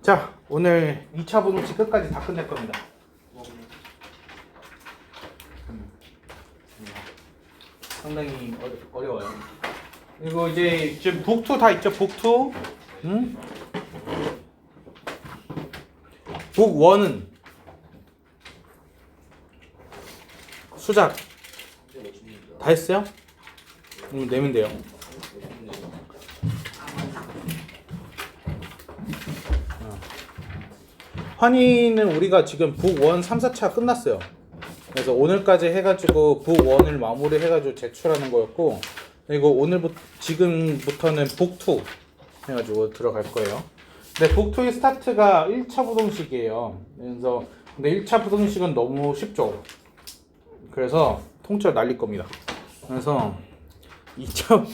자, 오늘 2차 부동식 끝까지 다 끝낼 겁니다. 상당히 어려워요. 이거 이제 지금 북2 다 있죠? 북2. 응? 북1은 수작 다 했어요? 내면 돼요. 환희는 우리가 지금 북1 3, 4차 끝났어요. 그래서 오늘까지 해가지고 북1을 마무리 해가지고 제출하는 거였고, 그리고 지금부터는 북2 해가지고 들어갈 거예요. 근데 북2의 스타트가 1차 부동식이에요. 그래서 근데 1차 부동식은 너무 쉽죠. 그래서 통째로 날릴 겁니다. 그래서 2차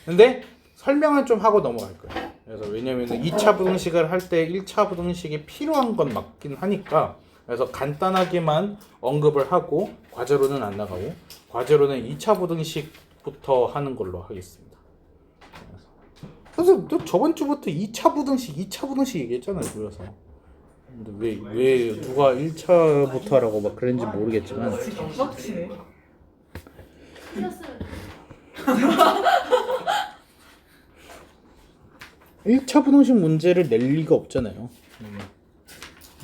근데 설명을 좀 하고 넘어갈 거예요. 그래서 왜냐면은 2차 부등식을 할 때 1차 부등식이 필요한 건 맞긴 하니까, 그래서 간단하게만 언급을 하고 과제로는 안 나가고, 과제로는 2차 부등식부터 하는 걸로 하겠습니다. 그래서 또 저번 주부터 2차 부등식 얘기했잖아요. 그래서 근데 왜 누가 1차부터 하라고 막 그랬는지 모르겠지만 빡치네. 1차 부등식 문제를 낼 리가 없잖아요.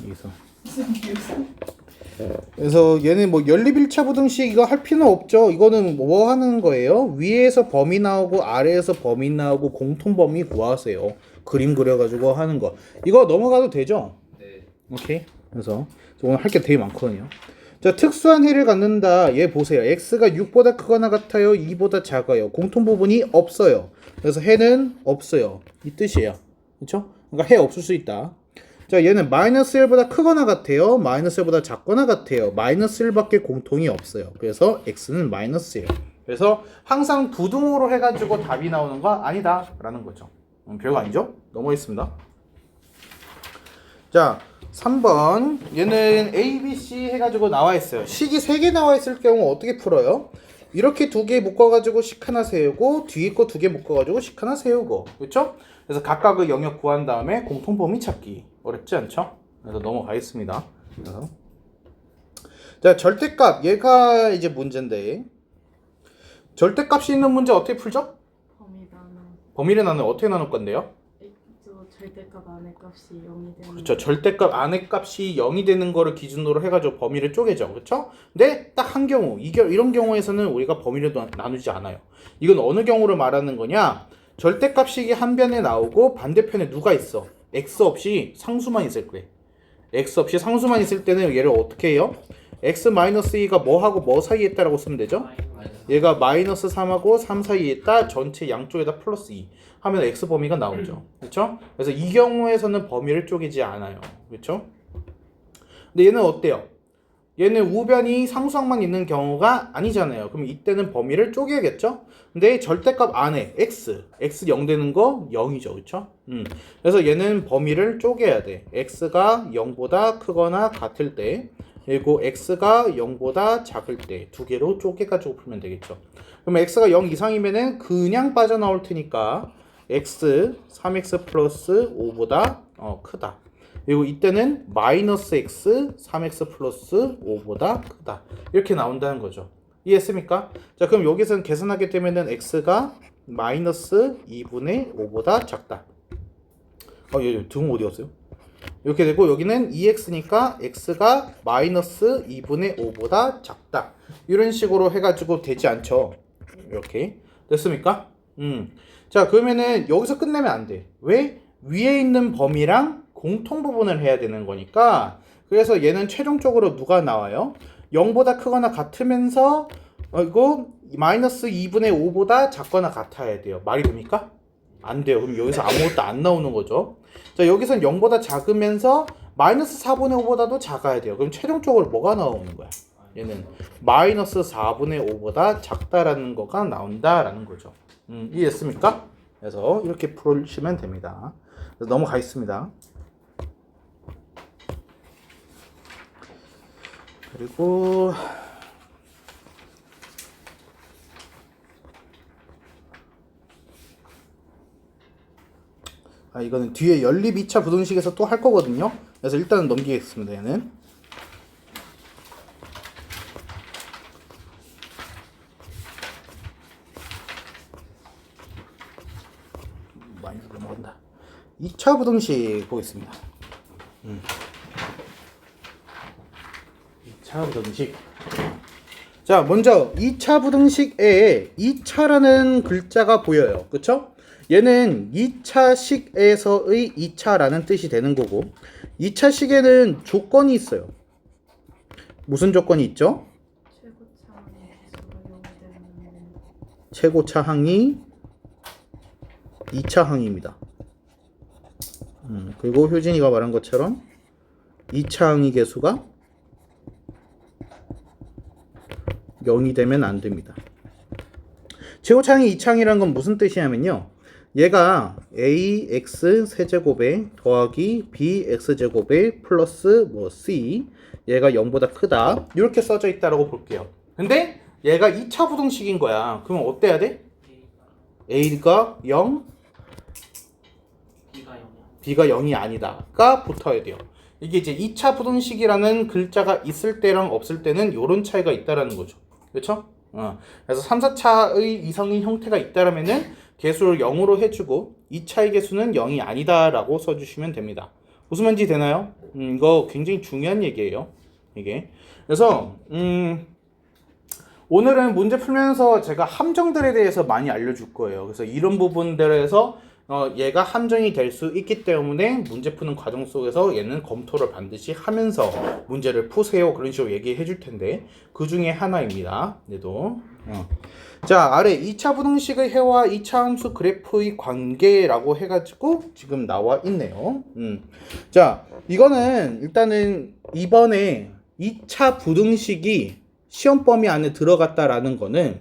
여기서. 그래서 얘는 뭐 연립 1차 부등식 이거 할 필요는 없죠. 이거는 뭐 하는 거예요? 위에서 범위 나오고 아래에서 범위 나오고 공통 범위 구하세요. 그림 그려가지고 하는 거. 이거 넘어가도 되죠? 네. 오케이. 그래서 오늘 할 게 되게 많거든요. 자, 특수한 해를 갖는다. 얘 보세요. x가 6보다 크거나 같아요. 2보다 작아요. 공통 부분이 없어요. 그래서 해는 없어요. 이 뜻이에요. 그렇죠? 그러니까 해 없을 수 있다. 자, 얘는 마이너스 1보다 크거나 같아요. 마이너스 1보다 작거나 같아요. 마이너스 1밖에 공통이 없어요. 그래서 x는 마이너스예요. 그래서 항상 부등호로 해가지고 답이 나오는 거 아니다 라는 거죠. 별거 아니죠? 넘어가겠습니다. 자, 3번 얘는 A, B, C 해가지고 나와 있어요. 식이 3개 나와 있을 경우 어떻게 풀어요? 이렇게 2개 묶어가지고 식 하나 세우고 뒤에 거 2개 묶어가지고 식 하나 세우고, 그렇죠? 그래서 각각의 영역 구한 다음에 공통범위 찾기. 어렵지 않죠? 그래서 넘어가겠습니다. 그래서. 자, 절대값 얘가 이제 문제인데, 절대값이 있는 문제 어떻게 풀죠? 범위를 나누면 어떻게 나눌 건데요? 절대값 안의 값이 0이 되는. 그렇죠. 절대값 안의 값이 0이 되는 거를 기준으로 해가지고 범위를 쪼개죠. 그렇죠? 근데 딱 한 경우, 이런 경우에서는 우리가 범위를 나누지 않아요. 이건 어느 경우를 말하는 거냐? 절대값식이 한 변에 나오고 반대편에 누가 있어? x 없이 상수만 있을 때. x 없이 상수만 있을 때는 얘를 어떻게 해요? x-2가 뭐하고 뭐 사이에 있다라고 쓰면 되죠? 얘가 마이너스 3하고 3 사이에 있다. 전체 양쪽에다 플러스 2 하면 x 범위가 나오죠. 그렇죠? 그래서 이 경우에서는 범위를 쪼개지 않아요. 그렇죠? 근데 얘는 어때요? 얘는 우변이 상수항만 있는 경우가 아니잖아요. 그럼 이때는 범위를 쪼개야겠죠? 근데 절대값 안에 x 0 되는 거 0이죠. 그렇죠? 그래서 얘는 범위를 쪼개야 돼. x가 0보다 크거나 같을 때, 그리고 x가 0보다 작을 때 두 개로 쪼개가지고 풀면 되겠죠. 그럼 x가 0 이상이면은 그냥 빠져나올 테니까 x 3x 플러스 5보다 크다. 그리고 이때는 마이너스 x 3x 플러스 5보다 크다. 이렇게 나온다는 거죠. 이해했습니까? 자, 그럼 여기서는 계산하게 되면은 x가 마이너스 2분의 5보다 작다. 얘 등 어디 갔어요? 이렇게 되고 여기는 2x니까 x가 마이너스 2분의 5보다 작다. 이런 식으로 해가지고 되지 않죠. 이렇게 됐습니까? 자, 그러면은 여기서 끝내면 안 돼. 왜? 위에 있는 범위랑 공통 부분을 해야 되는 거니까. 그래서 얘는 최종적으로 누가 나와요? 0보다 크거나 같으면서 이거 마이너스 2분의 5보다 작거나 같아야 돼요. 말이 됩니까? 안 돼요. 그럼 여기서 아무것도 안 나오는 거죠. 자, 여기선 0보다 작으면서 마이너스 4분의 5보다도 작아야 돼요. 그럼 최종적으로 뭐가 나오는 거야? 얘는 마이너스 4분의 5보다 작다라는 거가 나온다라는 거죠. 이해했습니까? 그래서 이렇게 풀으시면 됩니다. 그래서 넘어가겠습니다. 그리고 이거는 뒤에 연립 2차 부등식에서 또 할 거거든요. 그래서 일단은 넘기겠습니다. 얘는. 많이 넘어간다. 2차 부등식 보겠습니다. 2차 부등식. 자, 먼저 2차 부등식에 2차라는 글자가 보여요. 그쵸? 얘는 2차식에서의 2차라는 뜻이 되는 거고, 2차식에는 조건이 있어요. 무슨 조건이 있죠? 최고차 항이 2차 항입니다. 그리고 효진이가 말한 것처럼 2차 항의 개수가 0이 되면 안 됩니다. 최고차 항이 2차 항이라는 건 무슨 뜻이냐면요. 얘가 ax 세제곱에 더하기 bx 제곱에 플러스 c, 얘가 0보다 크다, 이렇게 써져 있다라고 볼게요. 근데 얘가 2차 부등식인 거야. 그러면 어때야 돼? a가 0, b가 0이 아니다가 붙어야 돼요. 이게 이제 2차 부등식이라는 글자가 있을 때랑 없을 때는 이런 차이가 있다라는 거죠. 그렇죠? 그래서 3, 4차의 이성인 형태가 있다라면은 개수를 0으로 해주고 2차의 개수는 0이 아니다라고 써주시면 됩니다. 무슨 말인지 되나요? 이거 굉장히 중요한 얘기예요. 이게. 그래서 오늘은 문제 풀면서 제가 함정들에 대해서 많이 알려줄 거예요. 그래서 이런 부분들에서 얘가 함정이 될 수 있기 때문에 문제 푸는 과정 속에서 얘는 검토를 반드시 하면서 문제를 푸세요. 그런 식으로 얘기해 줄 텐데 그 중에 하나입니다. 얘도. 자, 아래 2차 부등식의 해와 2차 함수 그래프의 관계라고 해가지고 지금 나와 있네요. 자, 이거는 일단은 이번에 2차 부등식이 시험 범위 안에 들어갔다라는 거는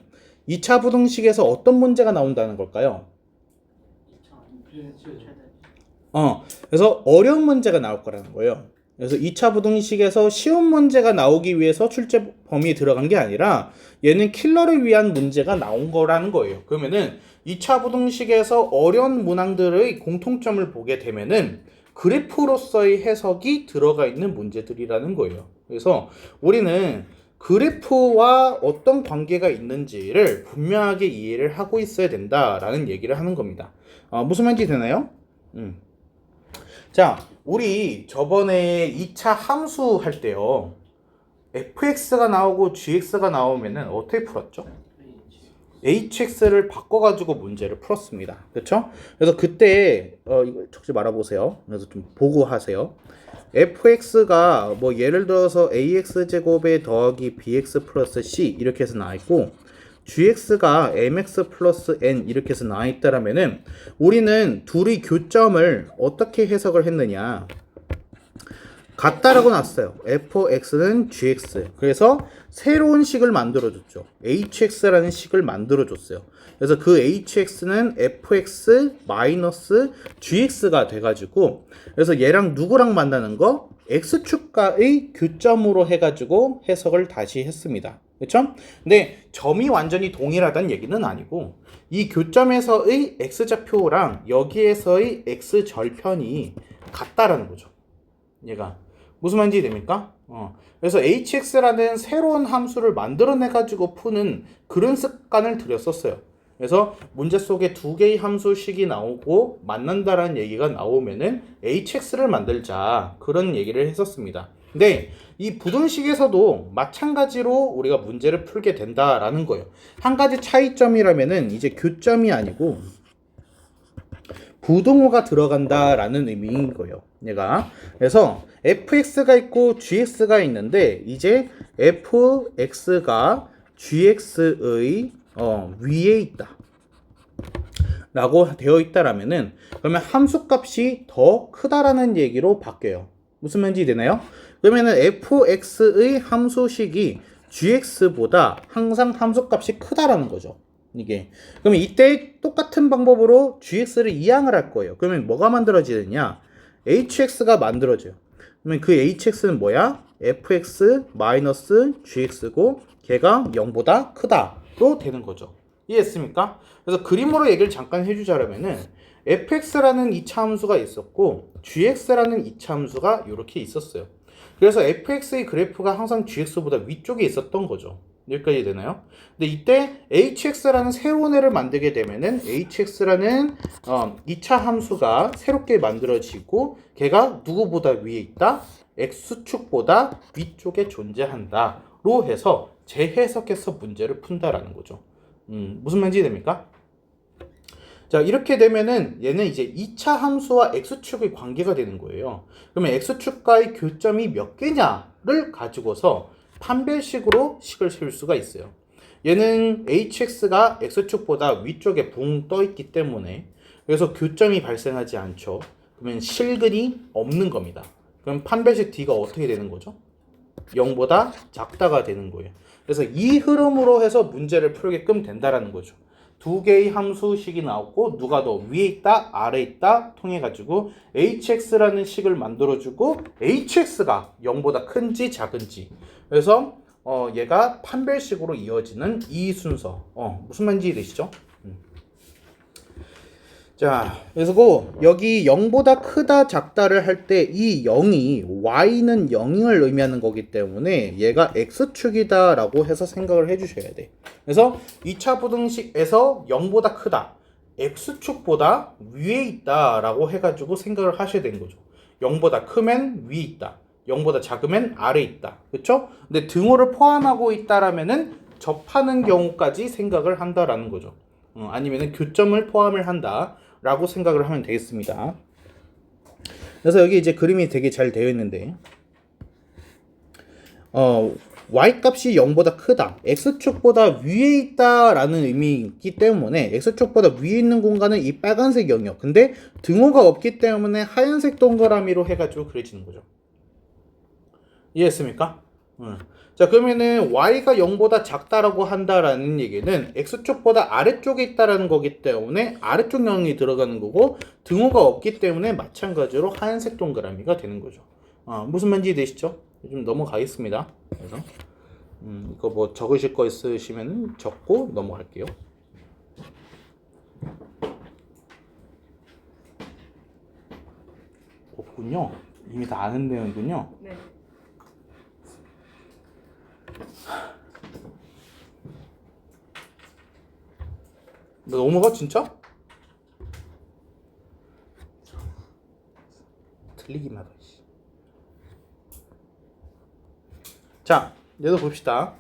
2차 부등식에서 어떤 문제가 나온다는 걸까요? 그래서 어려운 문제가 나올 거라는 거예요. 그래서 2차 부등식에서 쉬운 문제가 나오기 위해서 출제 범위에 들어간 게 아니라 얘는 킬러를 위한 문제가 나온 거라는 거예요. 그러면은 2차 부등식에서 어려운 문항들의 공통점을 보게 되면은 그래프로서의 해석이 들어가 있는 문제들이라는 거예요. 그래서 우리는 그래프와 어떤 관계가 있는지를 분명하게 이해를 하고 있어야 된다라는 얘기를 하는 겁니다. 무슨 말인지 되나요? 자, 우리 저번에 2차 함수 할 때요, fx가 나오고 gx가 나오면은 어떻게 풀었죠? hx를 바꿔가지고 문제를 풀었습니다. 그렇죠? 그래서 그때 이거 적지 말아보세요. 그래서 좀 보고 하세요. fx가 뭐 예를 들어서 ax 제곱에 더하기 bx 플러스 c 이렇게 해서 나와 있고, gx가 mx 플러스 n 이렇게 해서 나와 있다라면은 우리는 둘의 교점을 어떻게 해석을 했느냐, 같다라고 놨어요. fx는 gx. 그래서 새로운 식을 만들어줬죠. hx라는 식을 만들어줬어요. 그래서 그 hx는 fx 마이너스 gx가 돼가지고, 그래서 얘랑 누구랑 만나는 거? x축과의 교점으로 해가지고 해석을 다시 했습니다. 그렇죠? 근데 점이 완전히 동일하다는 얘기는 아니고 이 교점에서의 x좌표랑 여기에서의 x절편이 같다라는 거죠. 얘가 무슨 말인지 됩니까? 그래서 hx라는 새로운 함수를 만들어내가지고 푸는 그런 습관을 들였었어요. 그래서 문제 속에 두 개의 함수식이 나오고 만난다라는 얘기가 나오면은 hx를 만들자, 그런 얘기를 했었습니다. 근데 이 부등식에서도 마찬가지로 우리가 문제를 풀게 된다라는 거예요. 한 가지 차이점이라면은 이제 교점이 아니고 부등호가 들어간다라는 의미인 거예요. 얘가. 그래서 fx가 있고 gx가 있는데 이제 fx가 gx의 위에 있다 라고 되어 있다라면은 그러면 함수값이 더 크다라는 얘기로 바뀌어요. 무슨 말인지 되나요? 그러면은 fx의 함수식이 gx보다 항상 함수값이 크다라는 거죠. 이게. 그러면 이때 똑같은 방법으로 gx를 이항을 할 거예요. 그러면 뭐가 만들어지느냐? hx가 만들어져요. 그러면 그 hx는 뭐야? fx 마이너스 gx고 걔가 0보다 크다로 되는 거죠. 이해했습니까? 그래서 그림으로 얘기를 잠깐 해주자면은 fx라는 이차 함수가 있었고 gx라는 이차 함수가 이렇게 있었어요. 그래서 fx의 그래프가 항상 gx보다 위쪽에 있었던 거죠. 여기까지 되나요? 근데 이때 hx라는 새로운 애를 만들게 되면은 hx라는 2차 함수가 새롭게 만들어지고 걔가 누구보다 위에 있다? x축보다 위쪽에 존재한다로 해서 재해석해서 문제를 푼다라는 거죠. 무슨 말인지 됩니까? 자, 이렇게 되면은 얘는 이제 2차 함수와 x축의 관계가 되는 거예요. 그러면 x축과의 교점이 몇 개냐를 가지고서 판별식으로 식을 세울 수가 있어요. 얘는 hx가 x축보다 위쪽에 붕 떠 있기 때문에 그래서 교점이 발생하지 않죠. 그러면 실근이 없는 겁니다. 그럼 판별식 d가 어떻게 되는 거죠? 0보다 작다가 되는 거예요. 그래서 이 흐름으로 해서 문제를 풀게끔 된다라는 거죠. 두 개의 함수식이 나오고 누가 더 위에 있다, 아래에 있다 통해 가지고 hx라는 식을 만들어주고 hx가 0보다 큰지 작은지 그래서 얘가 판별식으로 이어지는 이 순서 무슨 말인지 되시죠? 자, 그래서 여기 0보다 크다 작다를 할 때 이 0이 y는 0을 의미하는 거기 때문에 얘가 x축이다 라고 해서 생각을 해주셔야 돼. 그래서 2차 부등식에서 0보다 크다 x축보다 위에 있다 라고 해가지고 생각을 하셔야 되는 거죠. 0보다 크면 위에 있다, 0보다 작으면 아래에 있다, 그쵸? 근데 등호를 포함하고 있다라면은 접하는 경우까지 생각을 한다라는 거죠. 아니면은 교점을 포함을 한다 라고 생각을 하면 되겠습니다. 그래서 여기 이제 그림이 되게 잘 되어 있는데 y 값이 0보다 크다, x축보다 위에 있다 라는 의미이기 때문에 x축보다 위에 있는 공간은 이 빨간색 영역, 근데 등호가 없기 때문에 하얀색 동그라미로 해가지고 그려지는 거죠. 이해했습니까? 자, 그러면은 y가 0보다 작다라고 한다라는 얘기는 x축보다 아래쪽에 있다라는 거기 때문에 아래쪽 영역이 들어가는 거고 등호가 없기 때문에 마찬가지로 하얀색 동그라미가 되는 거죠. 무슨 말인지 되시죠? 좀 넘어가겠습니다. 그래서 이거 뭐 적으실 거 있으시면 적고 넘어갈게요. 없군요. 이미 다 아는 내용이군요. 네. 너 넘어가 진짜? 틀리기만 하다. 자, 얘도 봅시다.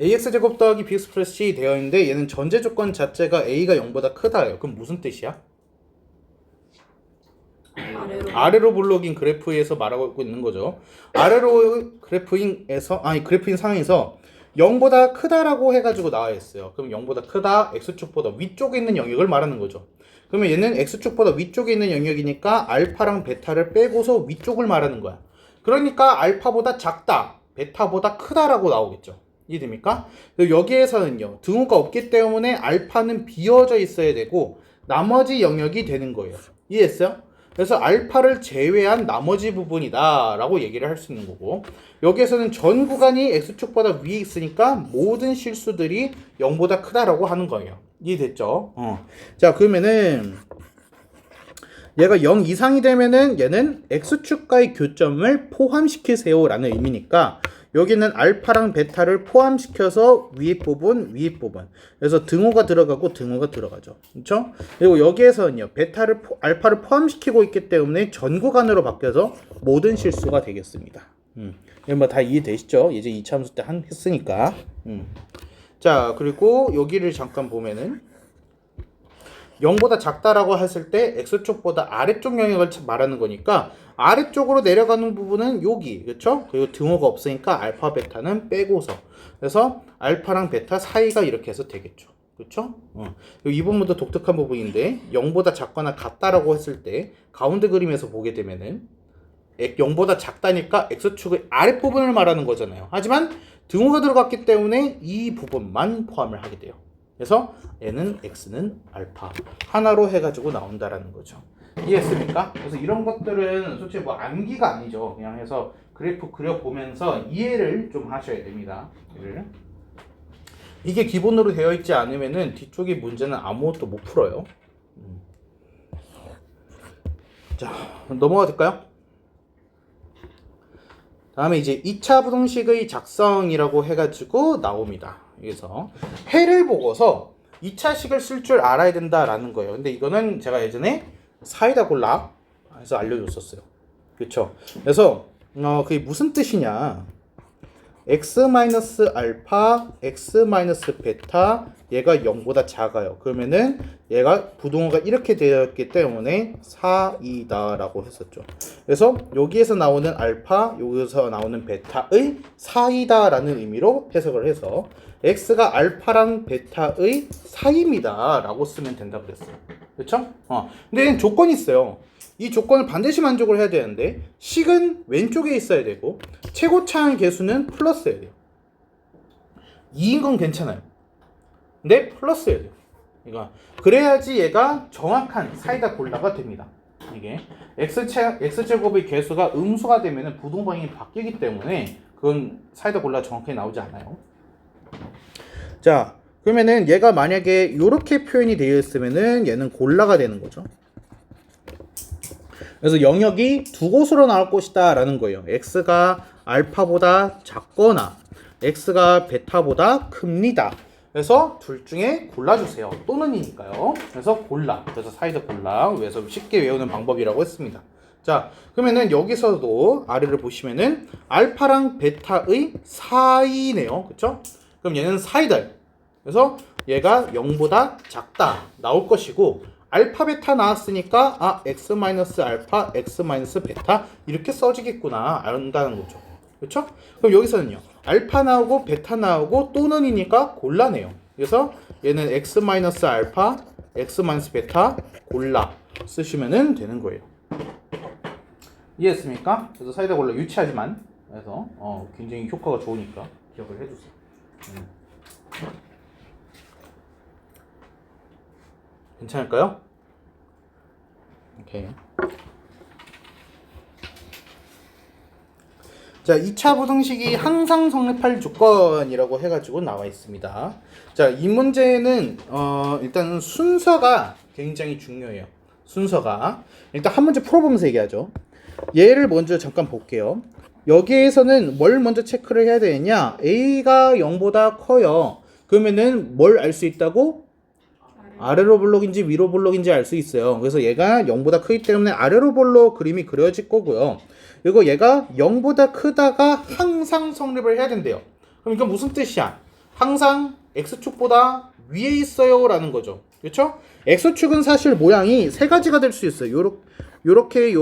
ax제곱 더하기 bx 플러스 c 되어 있는데 얘는 전제 조건 자체가 a가 0보다 크다예요. 그럼 무슨 뜻이야? 아래로 블록인 그래프에서 말하고 있는 거죠. 아래로 그래프인 상에서 0보다 크다라고 해가지고 나와 있어요. 그럼 0보다 크다, x축보다 위쪽에 있는 영역을 말하는 거죠. 그러면 얘는 x축보다 위쪽에 있는 영역이니까 알파랑 베타를 빼고서 위쪽을 말하는 거야. 그러니까 알파보다 작다, 베타보다 크다라고 나오겠죠. 이해됩니까? 여기에서는요, 등호가 없기 때문에 알파는 비어져 있어야 되고 나머지 영역이 되는 거예요. 이해했어요? 그래서 알파를 제외한 나머지 부분이다 라고 얘기를 할 수 있는 거고, 여기에서는 전 구간이 x축보다 위에 있으니까 모든 실수들이 0보다 크다라고 하는 거예요. 이해됐죠? 자, 그러면은 얘가 0 이상이 되면은 얘는 x축과의 교점을 포함시키세요 라는 의미니까 여기는 알파랑 베타를 포함시켜서 위에 부분, 위에 부분. 그래서 등호가 들어가고 등호가 들어가죠. 그렇죠? 그리고 여기에서는요, 알파를 포함시키고 있기 때문에 전 구간으로 바뀌어서 모든 실수가 되겠습니다. 이건 뭐 다 이해되시죠? 이제 2차 함수 때 했으니까. 자, 그리고 여기를 잠깐 보면은 0보다 작다라고 했을 때 x축보다 아래쪽 영역을 말하는 거니까 아래쪽으로 내려가는 부분은 여기, 그렇죠? 그리고 등호가 없으니까 알파 베타는 빼고서, 그래서 알파랑 베타 사이가 이렇게 해서 되겠죠. 그렇죠? 이 부분도 독특한 부분인데 0보다 작거나 같다라고 했을 때 가운데 그림에서 보게 되면은 0보다 작다니까 x축의 아랫부분을 말하는 거잖아요. 하지만 등호가 들어갔기 때문에 이 부분만 포함을 하게 돼요. 그래서 얘는 x는 알파 하나로 해가지고 나온다라는 거죠. 이해했습니까? 그래서 이런 것들은 솔직히 뭐 암기가 아니죠. 그냥 해서 그래프 그려보면서 이해를 좀 하셔야 됩니다. 이게 기본으로 되어 있지 않으면은 뒤쪽의 문제는 아무것도 못 풀어요. 자, 넘어가 될까요? 다음에 이제 2차 부등식의 작성이라고 해가지고 나옵니다. 그래서 해를 보고서 2차식을 쓸 줄 알아야 된다라는 거예요. 근데 이거는 제가 예전에 사이다 골라 해서 알려줬었어요. 그렇죠? 그래서 그게 무슨 뜻이냐? x-알파, x-베타 얘가 0보다 작아요. 그러면은 얘가 부동호가 이렇게 되었기 때문에 4이다라고 했었죠. 그래서 여기에서 나오는 알파, 여기서 나오는 베타의 사이다라는 의미로 해석을 해서 x가 알파랑 베타의 사이입니다라고 쓰면 된다 그랬어요. 그렇죠? 근데 조건이 있어요. 이 조건을 반드시 만족을 해야 되는데 식은 왼쪽에 있어야 되고 최고차항 계수는 플러스여야 돼요. 2인 건 괜찮아요. 근데 플러스여야 돼요. 그러니까 그래야지 얘가 정확한 사이다 골라가 됩니다. 이게 x제곱의 계수가 음수가 되면 부동방이 바뀌기 때문에 그건 사이다 골라 정확하게 나오지 않아요. 자, 그러면은 얘가 만약에 이렇게 표현이 되어 있으면은 얘는 골라가 되는 거죠. 그래서 영역이 두 곳으로 나올 것이다 라는 거예요. x가 알파보다 작거나 x가 베타보다 큽니다. 그래서 둘 중에 골라주세요. 또는이니까요. 그래서 골라. 그래서 사이다 골라. 그래서 쉽게 외우는 방법이라고 했습니다. 자, 그러면은 여기서도 아래를 보시면은 알파랑 베타의 사이네요. 그쵸? 그럼 얘는 사이다. 그래서 얘가 0보다 작다 나올 것이고 알파 베타 나왔으니까 x-알파, x-베타 이렇게 써지겠구나 안다는 거죠. 그렇죠? 그럼 여기서는요. 알파 나오고 베타 나오고 또는이니까 골라내요. 그래서 얘는 x-알파, x-베타 골라 쓰시면 되는 거예요. 이해했습니까? 그래서 사이다 골라 유치하지만 그래서 굉장히 효과가 좋으니까 기억을 해주세요. 괜찮을까요? 오케이. 자, 2차 부등식이 항상 성립할 조건이라고 해가지고 나와 있습니다. 자, 이 문제는 일단 순서가 굉장히 중요해요. 순서가 일단 한 문제 풀어보면서 얘기하죠. 얘를 먼저 잠깐 볼게요. 여기에서는 뭘 먼저 체크를 해야 되느냐? a가 0보다 커요. 그러면은 뭘 알 수 있다고? 아래로 볼록인지 위로 볼록인지 알 수 있어요. 그래서 얘가 0보다 크기 때문에 아래로 볼록 그림이 그려질 거고요. 그리고 얘가 0보다 크다가 항상 성립을 해야 된대요. 그럼 이건 무슨 뜻이야? 항상 x축보다 위에 있어요 라는 거죠. 그렇죠? x축은 사실 모양이 세 가지가 될 수 있어요. 요렇게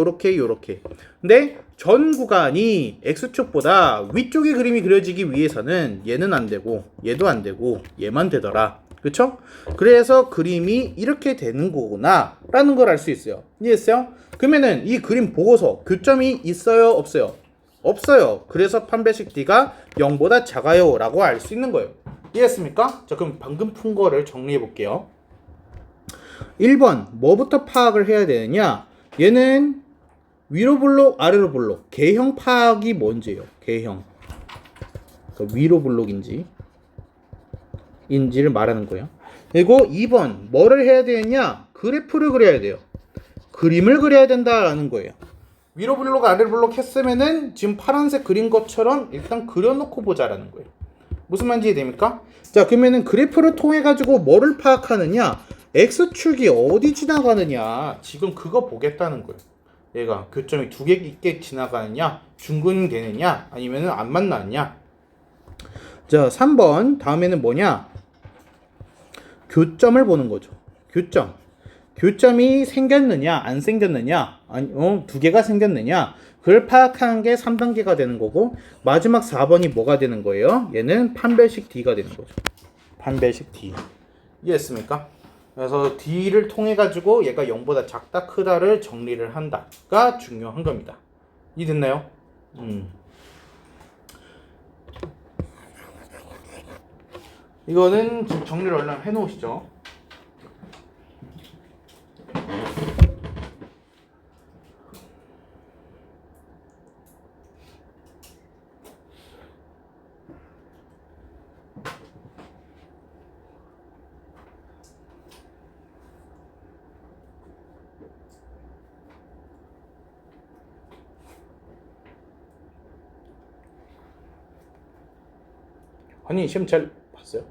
근데 전 구간이 x축보다 위쪽의 그림이 그려지기 위해서는 얘는 안 되고 얘도 안 되고 얘만 되더라. 그쵸? 그래서 그림이 이렇게 되는 거구나 라는 걸 알 수 있어요. 이해했어요? 그러면은 이 그림 보고서 교점이 있어요? 없어요? 없어요. 그래서 판별식 D가 0보다 작아요 라고 알 수 있는 거예요. 이해했습니까? 자, 그럼 방금 푼 거를 정리해 볼게요. 1번 뭐부터 파악을 해야 되느냐? 얘는 위로 볼록 아래로 볼록 개형 파악이 뭔지예요. 개형. 그러니까 위로 볼록인지 인지를 말하는 거예요. 그리고 2번 뭐를 해야 되느냐? 그래프를 그려야 돼요. 그림을 그려야 된다라는 거예요. 위로 블록 아래로 블록 했으면은 지금 파란색 그린 것처럼 일단 그려놓고 보자라는 거예요. 무슨 말인지 이해됩니까? 자, 그러면은 그래프를 통해 가지고 뭐를 파악하느냐? x축이 어디 지나가느냐? 지금 그거 보겠다는 거예요. 얘가 교점이 두 개 있게 지나가느냐? 중근되느냐? 아니면은 안 만나느냐? 자, 3번 다음에는 뭐냐? 교점을 보는 거죠. 교점이 생겼느냐 안 생겼느냐 아니 두 개가 생겼느냐 그걸 파악하는 게 3단계가 되는 거고 마지막 4번이 뭐가 되는 거예요? 얘는 판별식 D가 되는 거죠. 판별식 D. 이해했습니까? 그래서 D를 통해 가지고 얘가 0보다 작다 크다를 정리를 한다가 중요한 겁니다. 이해됐나요? 이거는 지금 정리를 얼른 해놓으시죠. 아니 시험 잘 봤어요?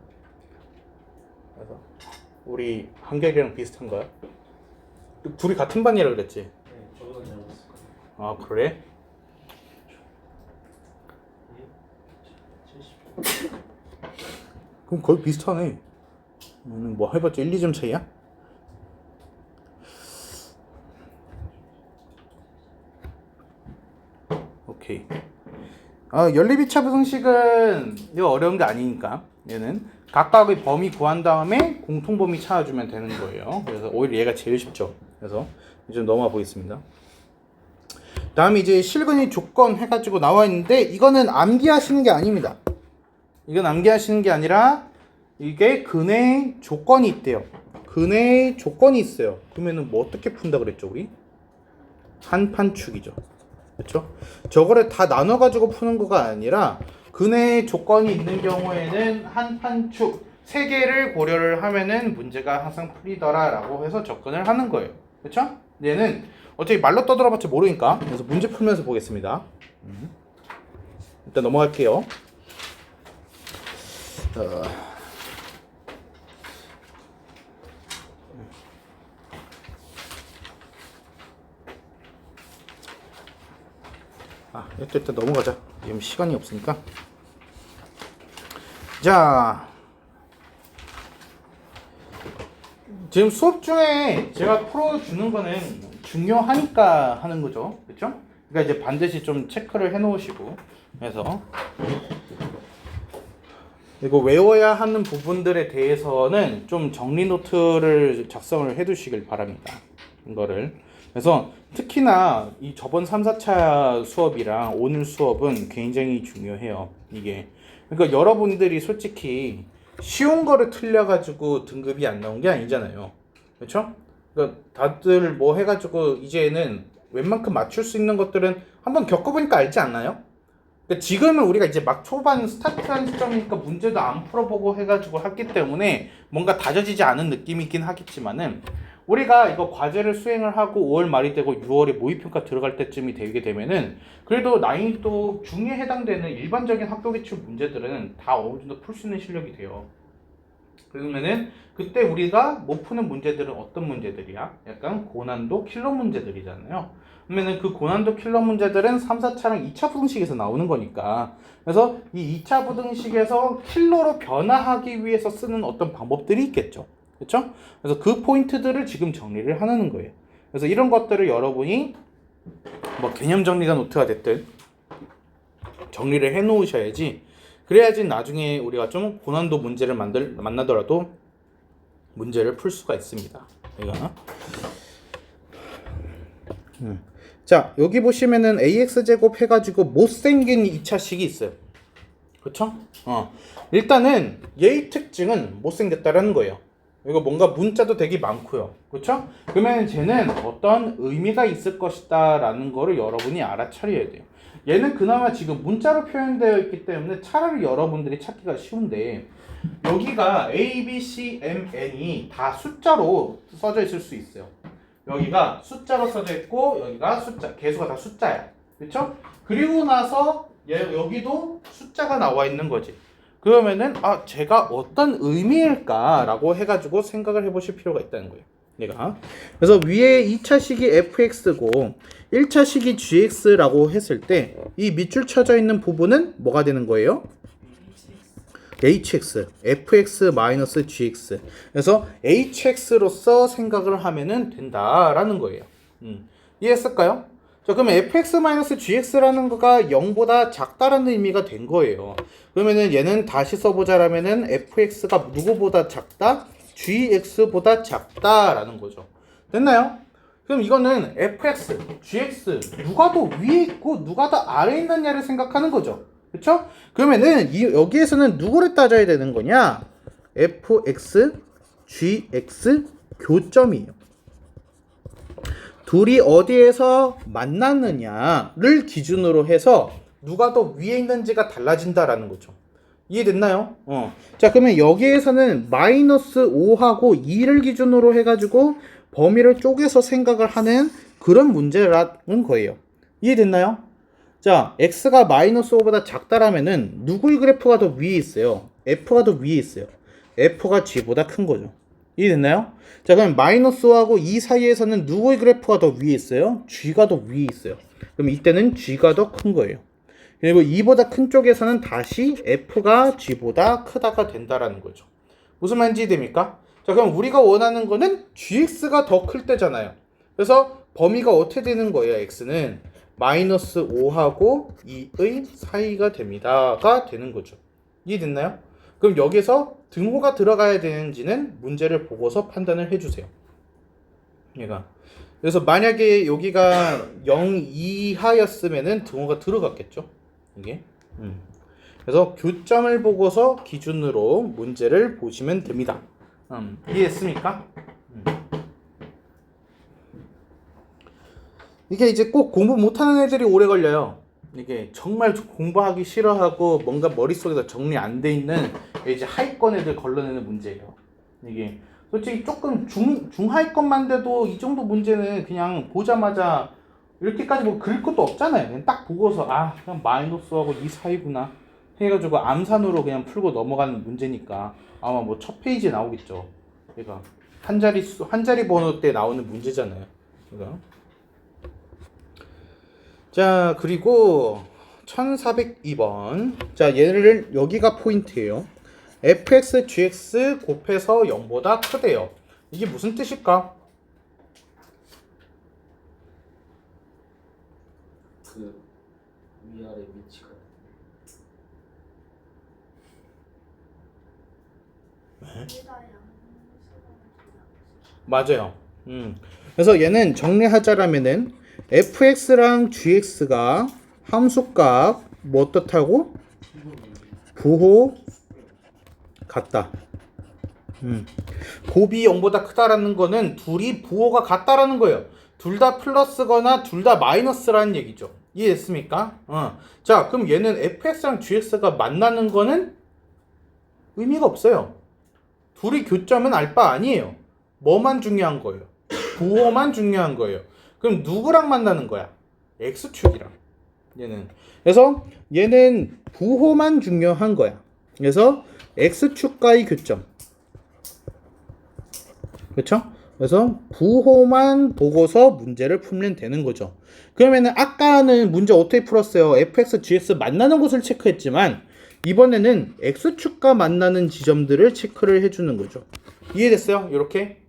그래서 우리 한결이랑 비슷한 거야? 둘이 같은 반이라 그랬지? 네, 저보다 잘 봤을 거예요. 아 그래? 70. 그럼 거의 비슷하네. 뭐 해봤자 1, 2점 차이야? 오케이. 연립이차 부등식은 이거 어려운 게 아니니까 얘는 각각의 범위 구한 다음에 공통범위 찾아주면 되는 거예요. 그래서 오히려 얘가 제일 쉽죠. 그래서 이제 넘어가 보겠습니다. 다음에 이제 실근의 조건 해가지고 나와 있는데 이거는 암기하시는 게 아닙니다. 이건 암기하시는 게 아니라 이게 근의 조건이 있대요. 근의 조건이 있어요. 그러면은 뭐 어떻게 푼다 그랬죠 우리? 한판축이죠. 그렇죠? 저거를 다 나눠 가지고 푸는 거가 아니라 근의 조건이 있는 경우에는 한판축 3개를 고려를 하면은 문제가 항상 풀리더라라고 해서 접근을 하는 거예요. 그렇죠? 얘는 어차피 말로 떠들어봤자 모르니까 그래서 문제 풀면서 보겠습니다. 일단 넘어갈게요. 일단 넘어가자. 지금 시간이 없으니까. 자, 지금 수업 중에 제가 풀어주는 거는 중요하니까 하는 거죠. 그렇죠? 그러니까 이제 반드시 좀 체크를 해놓으시고 그래서 이거 외워야 하는 부분들에 대해서는 좀 정리 노트를 작성을 해두시길 바랍니다. 이거를. 그래서 특히나 이 저번 3, 4차 수업이랑 오늘 수업은 굉장히 중요해요. 이게. 그러니까 여러분들이 솔직히 쉬운 거를 틀려가지고 등급이 안 나온 게 아니잖아요. 그렇죠? 그러니까 다들 뭐 해가지고 이제는 웬만큼 맞출 수 있는 것들은 한번 겪어보니까 알지 않나요? 그러니까 지금은 우리가 이제 막 초반 스타트한 시점이니까 문제도 안 풀어보고 해가지고 했기 때문에 뭔가 다져지지 않은 느낌이긴 하겠지만은 우리가 이거 과제를 수행을 하고 5월 말이 되고 6월에 모의평가 들어갈 때쯤이 되게 되면은 그래도 난이도 중에 해당되는 일반적인 학교 기출 문제들은 다 어느 정도 풀 수 있는 실력이 돼요. 그러면은 그때 우리가 못 푸는 문제들은 어떤 문제들이야? 약간 고난도 킬러 문제들이잖아요. 그러면은 그 고난도 킬러 문제들은 3, 4차랑 2차 부등식에서 나오는 거니까 그래서 이 2차 부등식에서 킬러로 변화하기 위해서 쓰는 어떤 방법들이 있겠죠. 그렇죠? 그래서 그 포인트들을 지금 정리를 하는 거예요. 그래서 이런 것들을 여러분이 뭐 개념 정리가 노트가 됐든 정리를 해 놓으셔야지 그래야지 나중에 우리가 좀 고난도 문제를 만나더라도 문제를 풀 수가 있습니다. 내가 자 여기 보시면은 AX제곱 해가지고 못생긴 2차식이 있어요. 그렇죠? 일단은 얘의 특징은 못생겼다라는 거예요. 이거 뭔가 문자도 되게 많고요. 그렇죠? 그러면 쟤는 어떤 의미가 있을 것이다 라는 거를 여러분이 알아차려야 돼요. 얘는 그나마 지금 문자로 표현되어 있기 때문에 차라리 여러분들이 찾기가 쉬운데 여기가 A, B, C, M, N이 다 숫자로 써져 있을 수 있어요. 여기가 숫자로 써져 있고 여기가 숫자, 개수가 다 숫자야. 그렇죠? 그리고 나서 여기도 숫자가 나와 있는 거지. 그러면은 제가 어떤 의미일까라고 해가지고 생각을 해보실 필요가 있다는 거예요. 얘가. 그래서 위에 2차식이 fx고 1차식이 gx라고 했을 때 이 밑줄 쳐져 있는 부분은 뭐가 되는 거예요? hx, fx-gx. 그래서 hx로서 생각을 하면은 된다라는 거예요. 이해했을까요? 자, 그러면 fx-gx라는 거가 0보다 작다라는 의미가 된 거예요. 그러면은 얘는 다시 써보자라면은 fx가 누구보다 작다? gx보다 작다라는 거죠. 됐나요? 그럼 이거는 fx, gx 누가 더 위에 있고 누가 더 아래에 있느냐를 생각하는 거죠. 그쵸? 그러면은 여기에서는 누구를 따져야 되는 거냐? fx, gx 교점이에요. 둘이 어디에서 만났느냐를 기준으로 해서 누가 더 위에 있는지가 달라진다라는 거죠. 이해됐나요? 자, 그러면 여기에서는 마이너스 5하고 2를 기준으로 해가지고 범위를 쪼개서 생각을 하는 그런 문제라는 거예요. 이해됐나요? 자, x가 마이너스 5보다 작다라면은 누구의 그래프가 더 위에 있어요? f가 더 위에 있어요. f가 g보다 큰 거죠. 이해됐나요? 자, 그럼 마이너스 5하고 2 사이에서는 누구의 그래프가 더 위에 있어요? g가 더 위에 있어요. 그럼 이때는 g가 더 큰 거예요. 그리고 2보다 큰 쪽에서는 다시 f가 g보다 크다가 된다라는 거죠. 무슨 말인지 됩니까? 자, 그럼 우리가 원하는 거는 gx가 더 클 때잖아요. 그래서 범위가 어떻게 되는 거예요? x는 마이너스 5하고 2의 사이가 됩니다가 되는 거죠. 이해됐나요? 그럼 여기서 등호가 들어가야 되는지는 문제를 보고서 판단을 해주세요. 얘가. 그래서 만약에 여기가 0 이하였으면은 등호가 들어갔겠죠. 이게. 그래서 교점을 보고서 기준으로 문제를 보시면 됩니다. 이해했습니까? 이게 이제 꼭 공부 못하는 애들이 오래 걸려요. 이게 정말 공부하기 싫어하고 뭔가 머릿속에서 정리 안 돼 있는 이제 하위권 애들 걸러내는 문제예요. 이게 솔직히 조금 중하위권만 돼도 이 정도 문제는 그냥 보자마자 이렇게까지 뭐 그릴 것도 없잖아요. 그냥 딱 보고서 그냥 마이너스하고 이 사이구나 해가지고 암산으로 그냥 풀고 넘어가는 문제니까 아마 뭐 첫 페이지에 나오겠죠. 그러니까 한 자리 번호 때 나오는 문제잖아요. 그러니까. 자, 그리고 1402번. 자, 얘를 여기가 포인트예요. fx, gx 곱해서 0보다 크대요. 이게 무슨 뜻일까? 그 위아래 위치가 맞아요. 그래서 얘는 정리하자라면은 fx랑 gx가 함수값 뭐 어떻다고? 부호 같다. 곱이 0보다 크다라는 거는 둘이 부호가 같다라는 거예요. 둘 다 플러스거나 둘 다 마이너스라는 얘기죠. 이해됐습니까? 자, 그럼 얘는 fx랑 gx가 만나는 거는 의미가 없어요. 둘이 교점은 알 바 아니에요. 뭐만 중요한 거예요? 부호만 중요한 거예요. 그럼 누구랑 만나는 거야? x축이랑. 얘는. 그래서 얘는 부호만 중요한 거야. 그래서 x축과의 교점. 그렇죠? 그래서 부호만 보고서 문제를 풀면 되는 거죠. 그러면은 아까는 문제 어떻게 풀었어요? fx, gx 만나는 곳을 체크했지만 이번에는 x축과 만나는 지점들을 체크를 해주는 거죠. 이해됐어요? 이렇게.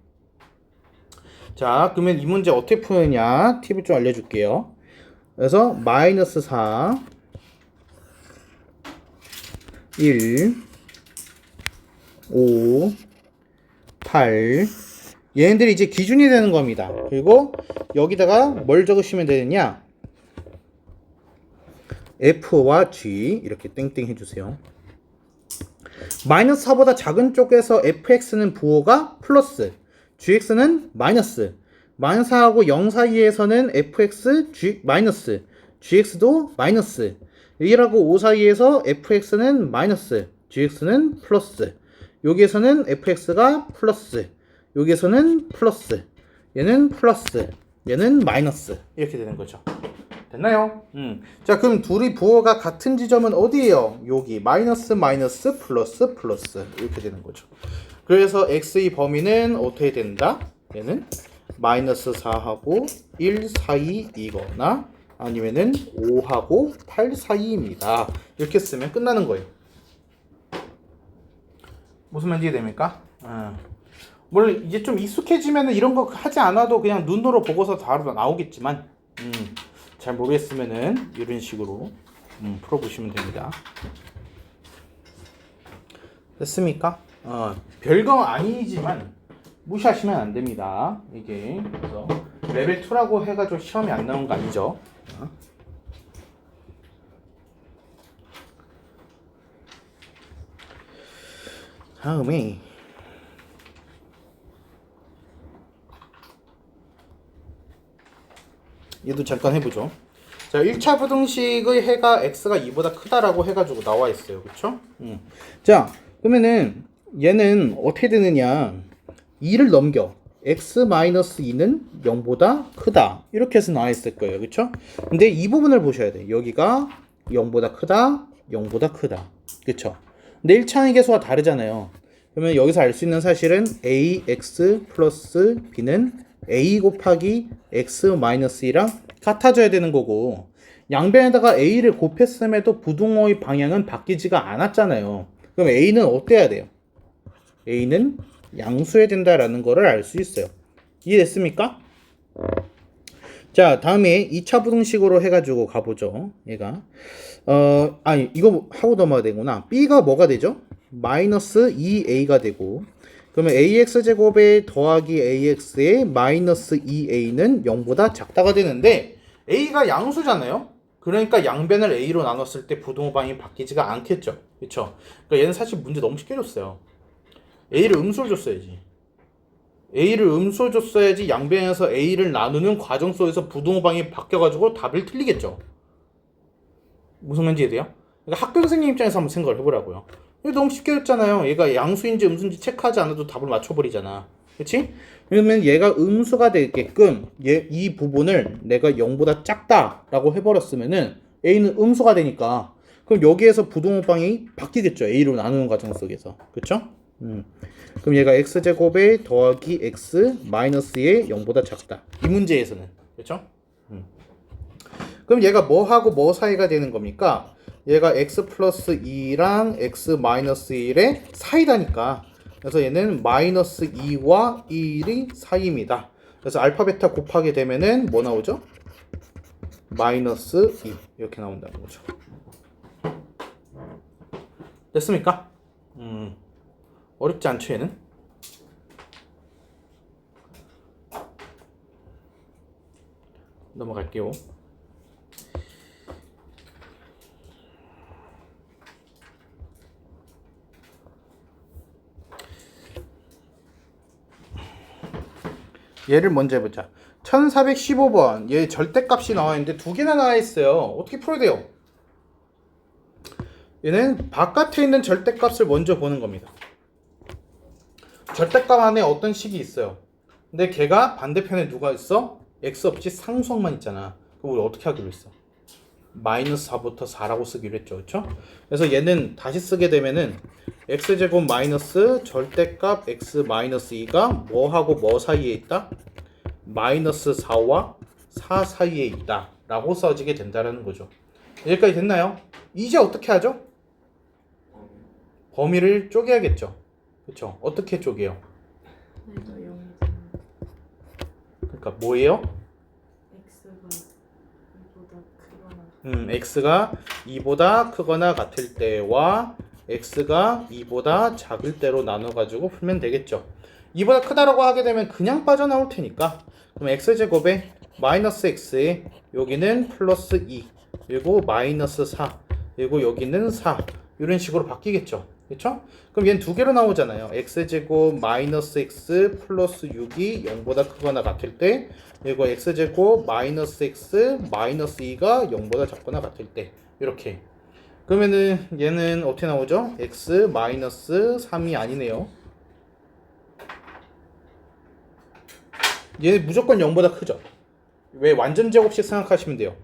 자, 그러면 이 문제 어떻게 푸느냐 팁을 좀 알려줄게요. 그래서 마이너스 4 1 5 8 얘네들이 이제 기준이 되는 겁니다. 그리고 여기다가 뭘 적으시면 되느냐, F와 G 이렇게 땡땡 해주세요. 마이너스 4보다 작은 쪽에서 fx는 부호가 플러스, gx는 마이너스, 마이너스 4하고 0 사이에서는 fx, g, 마이너스, gx도 마이너스, 1하고 5 사이에서 fx는 마이너스, gx는 플러스, 여기에서는 fx가 플러스, 여기에서는 플러스, 얘는 플러스, 얘는 마이너스, 이렇게 되는 거죠. 됐나요? 자, 그럼 둘이 부호가 같은 지점은 어디예요? 여기 마이너스 마이너스 플러스 플러스 이렇게 되는 거죠. 그래서 x의 범위는 어떻게 된다? 얘는 마이너스 4하고 1 사이이거나 아니면은 5하고 8 사이입니다. 이렇게 쓰면 끝나는 거예요. 무슨 말인지 이해됩니까? 물론 이제 좀 익숙해지면 이런 거 하지 않아도 그냥 눈으로 보고서 바로 나오겠지만 잘 모르겠으면은 이런 식으로 풀어보시면 됩니다. 됐습니까? 별거 아니지만 무시하시면 안 됩니다. 이게 그래서 레벨 2라고 해가지고 시험이 안 나온 거 아니죠? 다음에 얘도 잠깐 해보죠. 자, 1차 부등식의 해가 x가 2보다 크다라고 해가지고 나와 있어요. 그쵸? 자, 그러면은 얘는 어떻게 되느냐, 2를 넘겨. x-2는 0보다 크다. 이렇게 해서 나와 있을 거예요. 그쵸? 근데 이 부분을 보셔야 돼. 여기가 0보다 크다, 0보다 크다. 그쵸? 근데 1차항의 개수가 다르잖아요. 그러면 여기서 알 수 있는 사실은 ax 플러스 b는 a 곱하기 x-2랑 같아져야 되는 거고, 양변에다가 a를 곱했음에도 부등호의 방향은 바뀌지가 않았잖아요. 그럼 a는 어때야 돼요? a는 양수해야 된다라는 거를 알 수 있어요. 이해됐습니까? 자, 다음에 2차 부등식으로 해가지고 가보죠. 얘가 아니 이거 하고 넘어가야 되구나. b가 뭐가 되죠? 마이너스 2a가 되고, 그러면 ax제곱에 더하기 ax에 마이너스 2a는 0보다 작다가 되는데, a가 양수잖아요. 그러니까 양변을 a로 나눴을 때 부등호 방향이 바뀌지가 않겠죠. 그쵸? 그러니까 얘는 사실 문제 너무 쉽게 줬어요. a를 음수를 줬어야지. a를 음수를 줬어야지 양변에서 a를 나누는 과정 속에서 부등호 방향이 바뀌어가지고 답을 틀리겠죠. 무슨 말인지 이해돼요? 그러니까 학교 선생님 입장에서 한번 생각을 해보라고요. 이거 너무 쉽게 줬잖아요. 얘가 양수인지 음수인지 체크하지 않아도 답을 맞춰버리잖아. 그렇지? 그러면 얘가 음수가 되게끔 이 부분을 내가 0보다 작다라고 해버렸으면은 a는 음수가 되니까, 그럼 여기에서 부등호 방향이 바뀌겠죠. a로 나누는 과정 속에서. 그렇죠? 그럼 얘가 x제곱에 더하기 x 마이너스의 0보다 작다. 이 문제에서는. 그렇죠? 그럼 얘가 뭐하고 뭐 사이가 되는 겁니까? 얘가 x 플러스 2랑 x 마이너스 1의 사이다니까. 그래서 얘는 마이너스 2와 1이 사이입니다. 그래서 알파 베타 곱하게 되면은 뭐 나오죠? 마이너스 2 이렇게 나온다는 거죠. 됐습니까? 어렵지 않죠 얘는? 넘어갈게요. 얘를 먼저 해보자. 1415번 얘 절대값이 나와 있는데 두 개나 나와 있어요. 어떻게 풀어야 돼요? 얘는 바깥에 있는 절대값을 먼저 보는 겁니다. 절대값 안에 어떤 식이 있어요. 근데 걔가 반대편에 누가 있어? x 없이 상수항만 있잖아. 그럼 우리 어떻게 하기로 했어? 마이너스 4부터 4라고 쓰기로 했죠. 그렇죠? 그래서 얘는 다시 쓰게 되면은 x제곱 마이너스 절대값 x 마이너스 2가 뭐하고 뭐 사이에 있다? 마이너스 4와 4 사이에 있다 라고 써지게 된다는 거죠. 여기까지 됐나요? 이제 어떻게 하죠? 범위를 쪼개야겠죠. 그렇죠? 어떻게 쪼개요? 얘도 0이잖아. 그러니까 뭐예요? x가 2보다 크거나 x가 2보다 크거나 같을 때와 x가 2보다 작을 때로 나눠가지고 풀면 되겠죠. 2보다 크다라고 하게 되면 그냥 빠져나올 테니까, 그럼 x제곱에 마이너스 x에 여기는 플러스 2 그리고 마이너스 4 그리고 여기는 4 이런 식으로 바뀌겠죠. 그렇죠? 그럼 얘는 두 개로 나오잖아요. x제곱 마이너스 x 플러스 6이 0보다 크거나 같을 때, 그리고 x제곱 마이너스 x 마이너스 2가 0보다 작거나 같을 때, 이렇게. 그러면은 얘는 어떻게 나오죠? x 마이너스 3이 아니네요. 얘는 무조건 0보다 크죠. 왜? 완전 제곱식 생각하시면 돼요.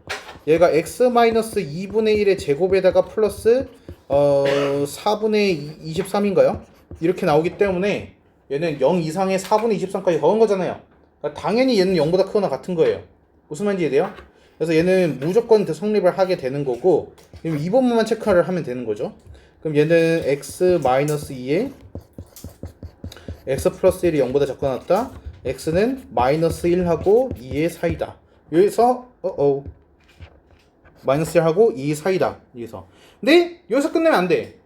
얘가 x 마이너스 2분의 1의 제곱에다가 플러스 4분의 23인가요? 이렇게 나오기 때문에 얘는 0 이상의 4분의 23까지 더한 거잖아요. 그러니까 당연히 얘는 0보다 크거나 같은 거예요. 무슨 말인지 이해돼요? 그래서 얘는 무조건 성립을 하게 되는 거고, 그럼 이 부분만 체크를 하면 되는 거죠. 그럼 얘는 x 마이너스 2에 x 플러스 1이 0보다 작거나 같다. x는 마이너스 1하고 2의 사이다. 여기서 마이너스 1하고 2 사이다. 여기서. 근데 여기서 끝내면 안 돼.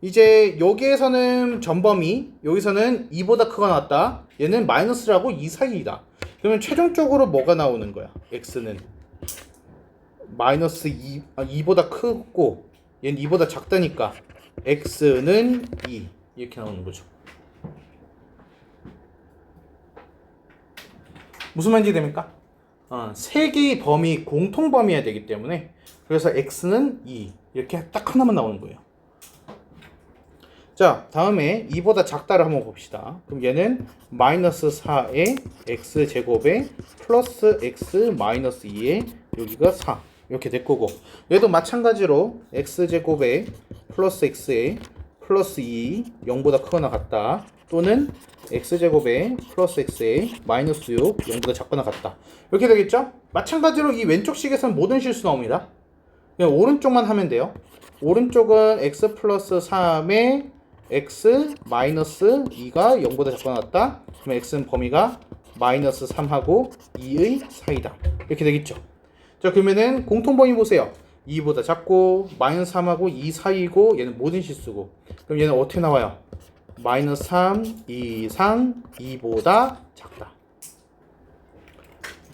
이제 여기에서는 전범위, 여기서는 2보다 크거나 같다. 얘는 마이너스라고 2 사이이다. 그러면 최종적으로 뭐가 나오는 거야? x는 마이너스 2보다 크고 얘는 2보다 작다니까 x는 2 이렇게 나오는 거죠. 무슨 말인지 됩니까? 세 개의 범위 공통 범위여야 되기 때문에, 그래서 x는 2 이렇게 딱 하나만 나오는 거예요. 자, 다음에 2보다 작다를 한번 봅시다. 그럼 얘는 마이너스 4의 x제곱에 플러스 x 마이너스 2에 여기가 4 이렇게 될 거고, 얘도 마찬가지로 x제곱에 플러스 x에 플러스 2 0보다 크거나 같다, 또는 x제곱에 플러스 x에 마이너스 6 0보다 작거나 같다 이렇게 되겠죠? 마찬가지로 이 왼쪽 식에서는 모든 실수 나옵니다. 그냥 오른쪽만 하면 돼요. 오른쪽은 x 플러스 3에 x 마이너스 2가 0보다 작거나 같다. 그러면 x는 범위가 마이너스 3하고 2의 사이다 이렇게 되겠죠. 자, 그러면은 공통범위 보세요. 2보다 작고 마이너스 3하고 2 사이고 얘는 모든 실수고, 그럼 얘는 어떻게 나와요? 마이너스 3 이상 2보다 작다.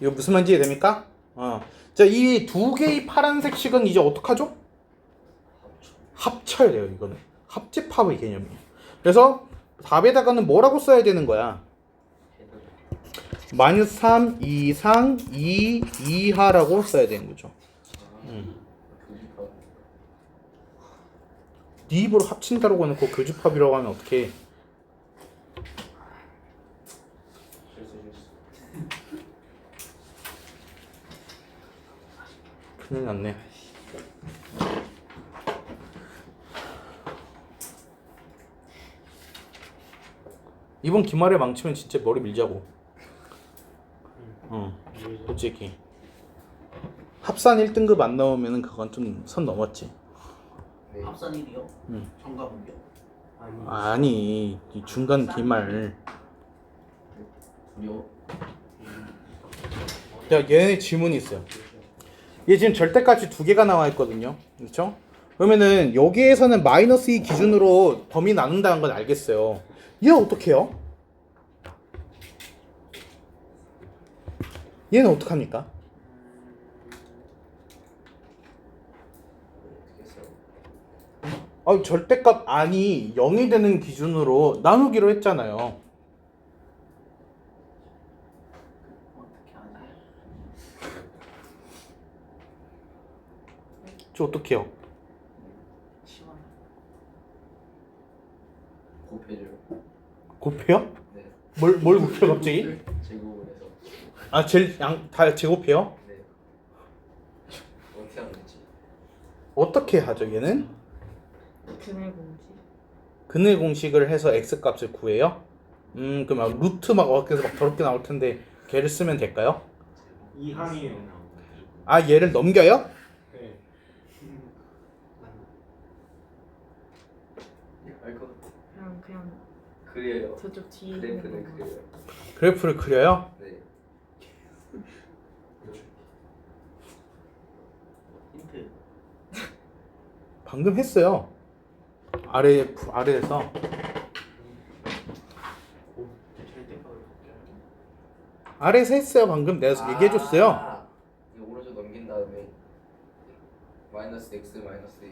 이거 무슨 말인지 이해됩니까? 자, 이 두 개의 파란색 식은 이제 어떡하죠? 합쳐야 돼요. 이거는 합집합의 개념이에요. 그래서 답에다가는 뭐라고 써야 되는 거야? 마이너스 3 이상 2 이하라고 써야 되는 거죠. 네 입으로 합친다라고 해놓고 교집합이라고 하면 어떡해. 큰일 났네. 이번 기말에 망치면 진짜 머리 밀자고. 솔직히 합산 1등급 안 나오면은 그건 좀 선 넘었지. 합산 1이요? 응. 정답은요? 아니, 이 중간 기말. 무려 야, 얘네 질문이 있어요. 얘 지금 절대값이 두 개가 나와 있거든요. 그렇죠? 그러면은 여기에서는 마이너스 2 기준으로 범위 나눈다는 건 알겠어요. 얘 어떻게 해요? 얘는 어떡합니까? 절대값 아니 0이 되는 기준으로 나누기로 했잖아요. 어떻게 하냐? 저 어떻게 해요? 시원. 곱해줘. 곱해요? 네. 뭘 곱해요 갑자기? 제곱을 해서. 아, 다 제곱해요? 네. 어떻게 하면 되지? 어떻게 하죠 얘는? 근의 공지. 근의 공식을 해서 x 값을 구해요? 그러면 루트 막 어깨에서 막 더럽게 나올 텐데 걔를 쓰면 될까요? 이 항이에요. 아, 얘를 넘겨요? 네. 알거 그냥 그래요. 저쪽 뒤에 그래프를 있는 거. 그래요. 그래프를 그려요? 네. 힌트. 방금 했어요. 아래에서 아래에서 했어요. 방금 내가 얘기해줬어요. 이 오른쪽 넘긴 다음에 마이너스 x 마이너스 1.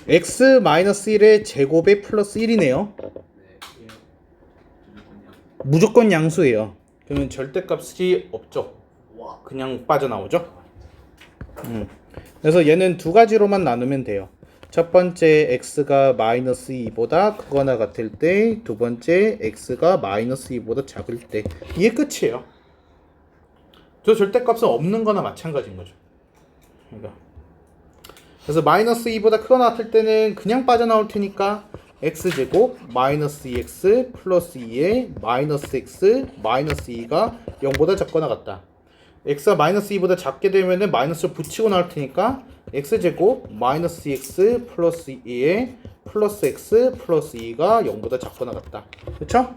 x-1의 제곱에 플러스 1이네요. 네. 무조건 양수예요. 그러면 절대값이 없죠. 와. 그냥 빠져나오죠. 그래서 얘는 두 가지로만 나누면 돼요. 첫 번째 x가 마이너스 2보다 크거나 같을 때, 두 번째 x가 마이너스 2보다 작을 때. 이게 끝이에요. 저 절대값은 없는 거나 마찬가지인 거죠. 그래서 마이너스 2보다 크거나 같을 때는 그냥 빠져나올 테니까 x제곱 마이너스 2x 플러스 2에 마이너스 x 마이너스 2가 0보다 작거나 같다. x가 마이너스 2보다 작게 되면은 마이너스를 붙이고 나올 테니까 x제곱 마이너스 2x 플러스 2에 플러스 x 플러스 2가 0보다 작거나 같다. 그쵸?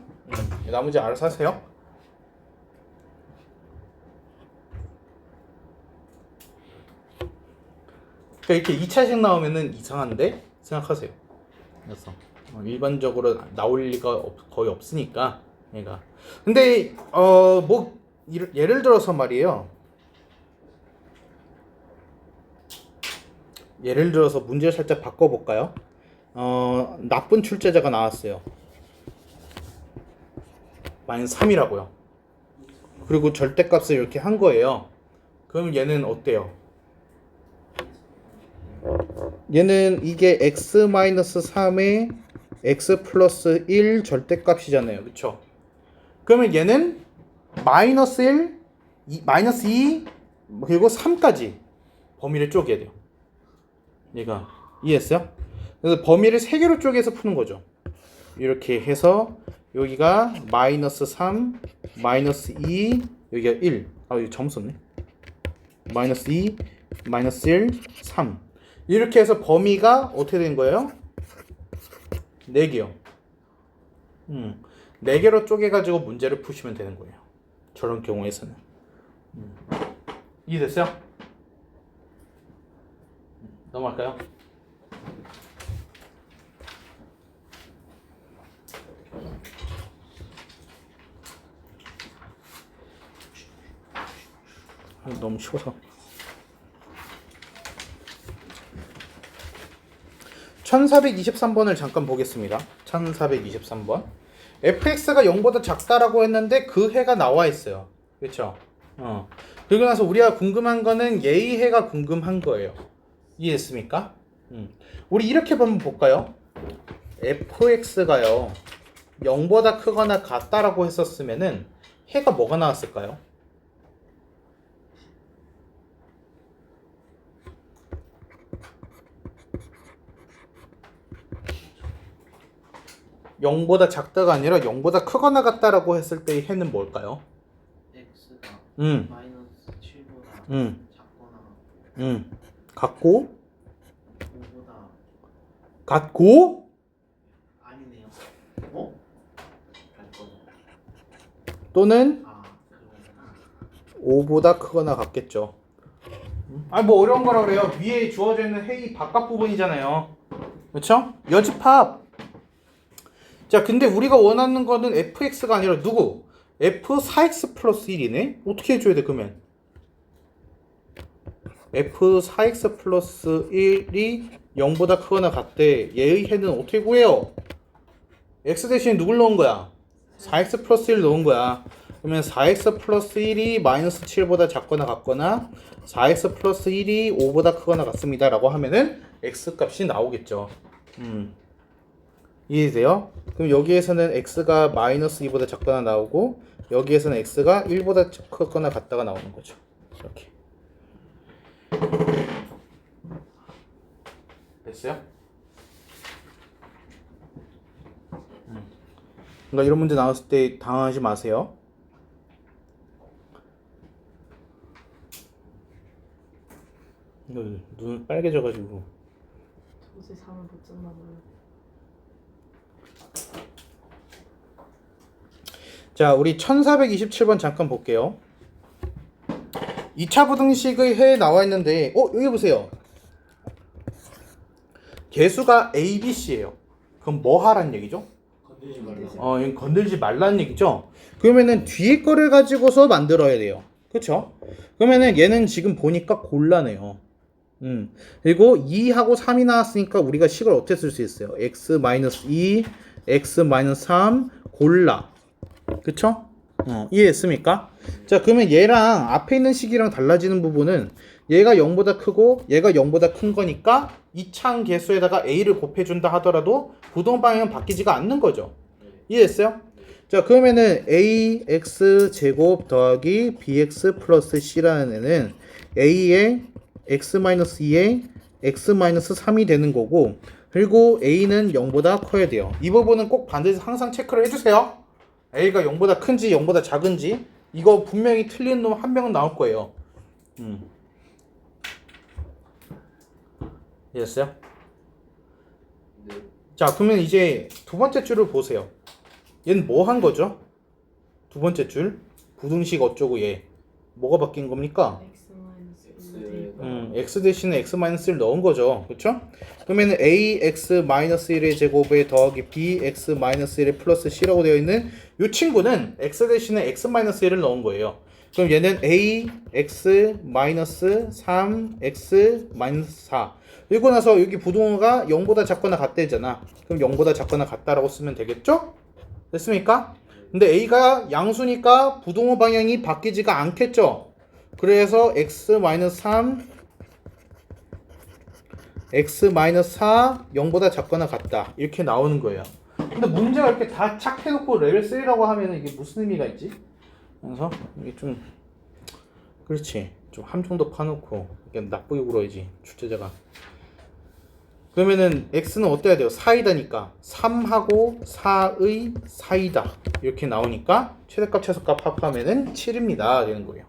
나머지 알아서 하세요. 그러니까 이렇게 2차식 나오면은 이상한데 생각하세요. 그래서 일반적으로 나올 리가 거의 없으니까 얘가. 근데 뭐 예를 들어서 말이에요. 예를 들어서 문제를 살짝 바꿔볼까요? 나쁜 출제자가 나왔어요. 마이너스 3이라고요. 그리고 절대값을 이렇게 한 거예요. 그럼 얘는 어때요? 얘는 이게 x-3의 x 플러스 1 절대값이잖아요. 그쵸? 그러면 얘는 마이너스 1, 마이너스 2, 그리고 3까지 범위를 쪼개야 돼요. 얘가 이해했어요? 그래서 범위를 3개로 쪼개서 푸는 거죠. 이렇게 해서 여기가 마이너스 3, 마이너스 2, 여기가 1. 아, 여기 점 썼네. 마이너스 2, 마이너스 1, 3. 이렇게 해서 범위가 어떻게 된 거예요? 4개요. 4개로 쪼개가지고 문제를 푸시면 되는 거예요. 저런 경우에서는. 이해됐어요? 넘어갈까요? 너무 쉬워서. 1423번을 잠깐 보겠습니다. 1423번. fx가 0보다 작다라고 했는데 그 해가 나와 있어요. 그렇죠? 그리고 나서 우리가 궁금한 거는 얘의 해가 궁금한 거예요. 이해했습니까? 우리 이렇게 한번 볼까요? fx가요 0보다 크거나 같다라고 했었으면은 해가 뭐가 나왔을까요? (0보다) 작다가 아니라 (0보다) 크거나 같다라고 했을 때의 해는 뭘까요? x가 마이너스 7보다 작거나 같고 5보다 같고 아니네요. 어? 같거나 또는 그거구나. 5보다 크거나 같겠죠. 아니 뭐 어려운 거라 그래요. 위에 주어져 있는 해의 바깥 부분이잖아요. 그렇죠? 여집합. 자, 근데 우리가 원하는 거는 fx가 아니라 누구? f4x 플러스 1이네? 어떻게 해줘야 돼, 그러면? f4x 플러스 1이 0보다 크거나 같대. 얘의 해는 어떻게 구해요? x 대신에 누굴 넣은 거야? 4x 플러스 1 넣은 거야. 그러면 4x 플러스 1이 마이너스 7보다 작거나 같거나 4x 플러스 1이 5보다 크거나 같습니다 라고 하면은 x 값이 나오겠죠. 이해돼요? 그럼 여기에서는 x가 마이너스 2보다 작거나 나오고 여기에서는 x가 1보다 크거나 같다가 나오는 거죠. 이렇게. 됐어요? 그러니까 이런 문제 나왔을 때 당황하지 마세요. 눈 빨개져가지고. 도저히 잠을 못 잤나 봐요. 자, 우리 1427번 잠깐 볼게요. 2차 부등식의 해에 나와 있는데, 여기 보세요. 개수가 A, B, C예요. 그럼 뭐 하란 얘기죠? 건들지 말라. 이건 건들지 말라는 얘기죠. 그러면은 뒤에 거를 가지고서 만들어야 돼요. 그쵸? 그러면은 얘는 지금 보니까 곤란해요. 그리고 2하고 3이 나왔으니까 우리가 식을 어떻게 쓸 수 있어요? x-2, x-3 골라. 그쵸? 이해했습니까? 자, 그러면 얘랑 앞에 있는 식이랑 달라지는 부분은 얘가 0보다 크고 얘가 0보다 큰 거니까 이차항 개수에다가 a를 곱해준다 하더라도 부동 방향은 바뀌지가 않는 거죠. 이해했어요? 자, 그러면은 ax 제곱 더하기 bx 플러스 c라는 애는 a의 x-2에 x-3이 되는 거고, 그리고 a는 0보다 커야 돼요. 이 부분은 꼭 반드시 항상 체크를 해주세요. a가 0보다 큰지 0보다 작은지. 이거 분명히 틀린 놈 한 명은 나올 거예요. 이해했어요? 네. 자, 그러면 이제 두 번째 줄을 보세요. 얘는 뭐 한 거죠? 두 번째 줄 부등식 어쩌고 얘 뭐가 바뀐 겁니까? x 대신에 x-1을 넣은 거죠. 그쵸? 그러면 ax-1의 제곱에 더하기 bx-1의 플러스 c라고 되어 있는 이 친구는 x 대신에 x-1을 넣은 거예요. 그럼 얘는 ax-3 x-4 그리고 나서 여기 부동호가 0보다 작거나 같대잖아. 그럼 0보다 작거나 같다라고 쓰면 되겠죠? 됐습니까? 근데 A가 양수니까 부동호 방향이 바뀌지가 않겠죠. 그래서 x-3 x-4 0보다 작거나 같다 이렇게 나오는 거예요. 근데 문제가 이렇게 다 착 해놓고 레벨 3라고 하면 이게 무슨 의미가 있지? 그래서 이게 좀 그렇지, 좀 함정도 파놓고 이게 나쁘게 굴어야지 출제자가. 그러면은 x는 어때야 돼요? 4이다니까 3하고 4의 사이다 이렇게 나오니까 최대값 최소값 합하면은 7입니다 되는 거예요.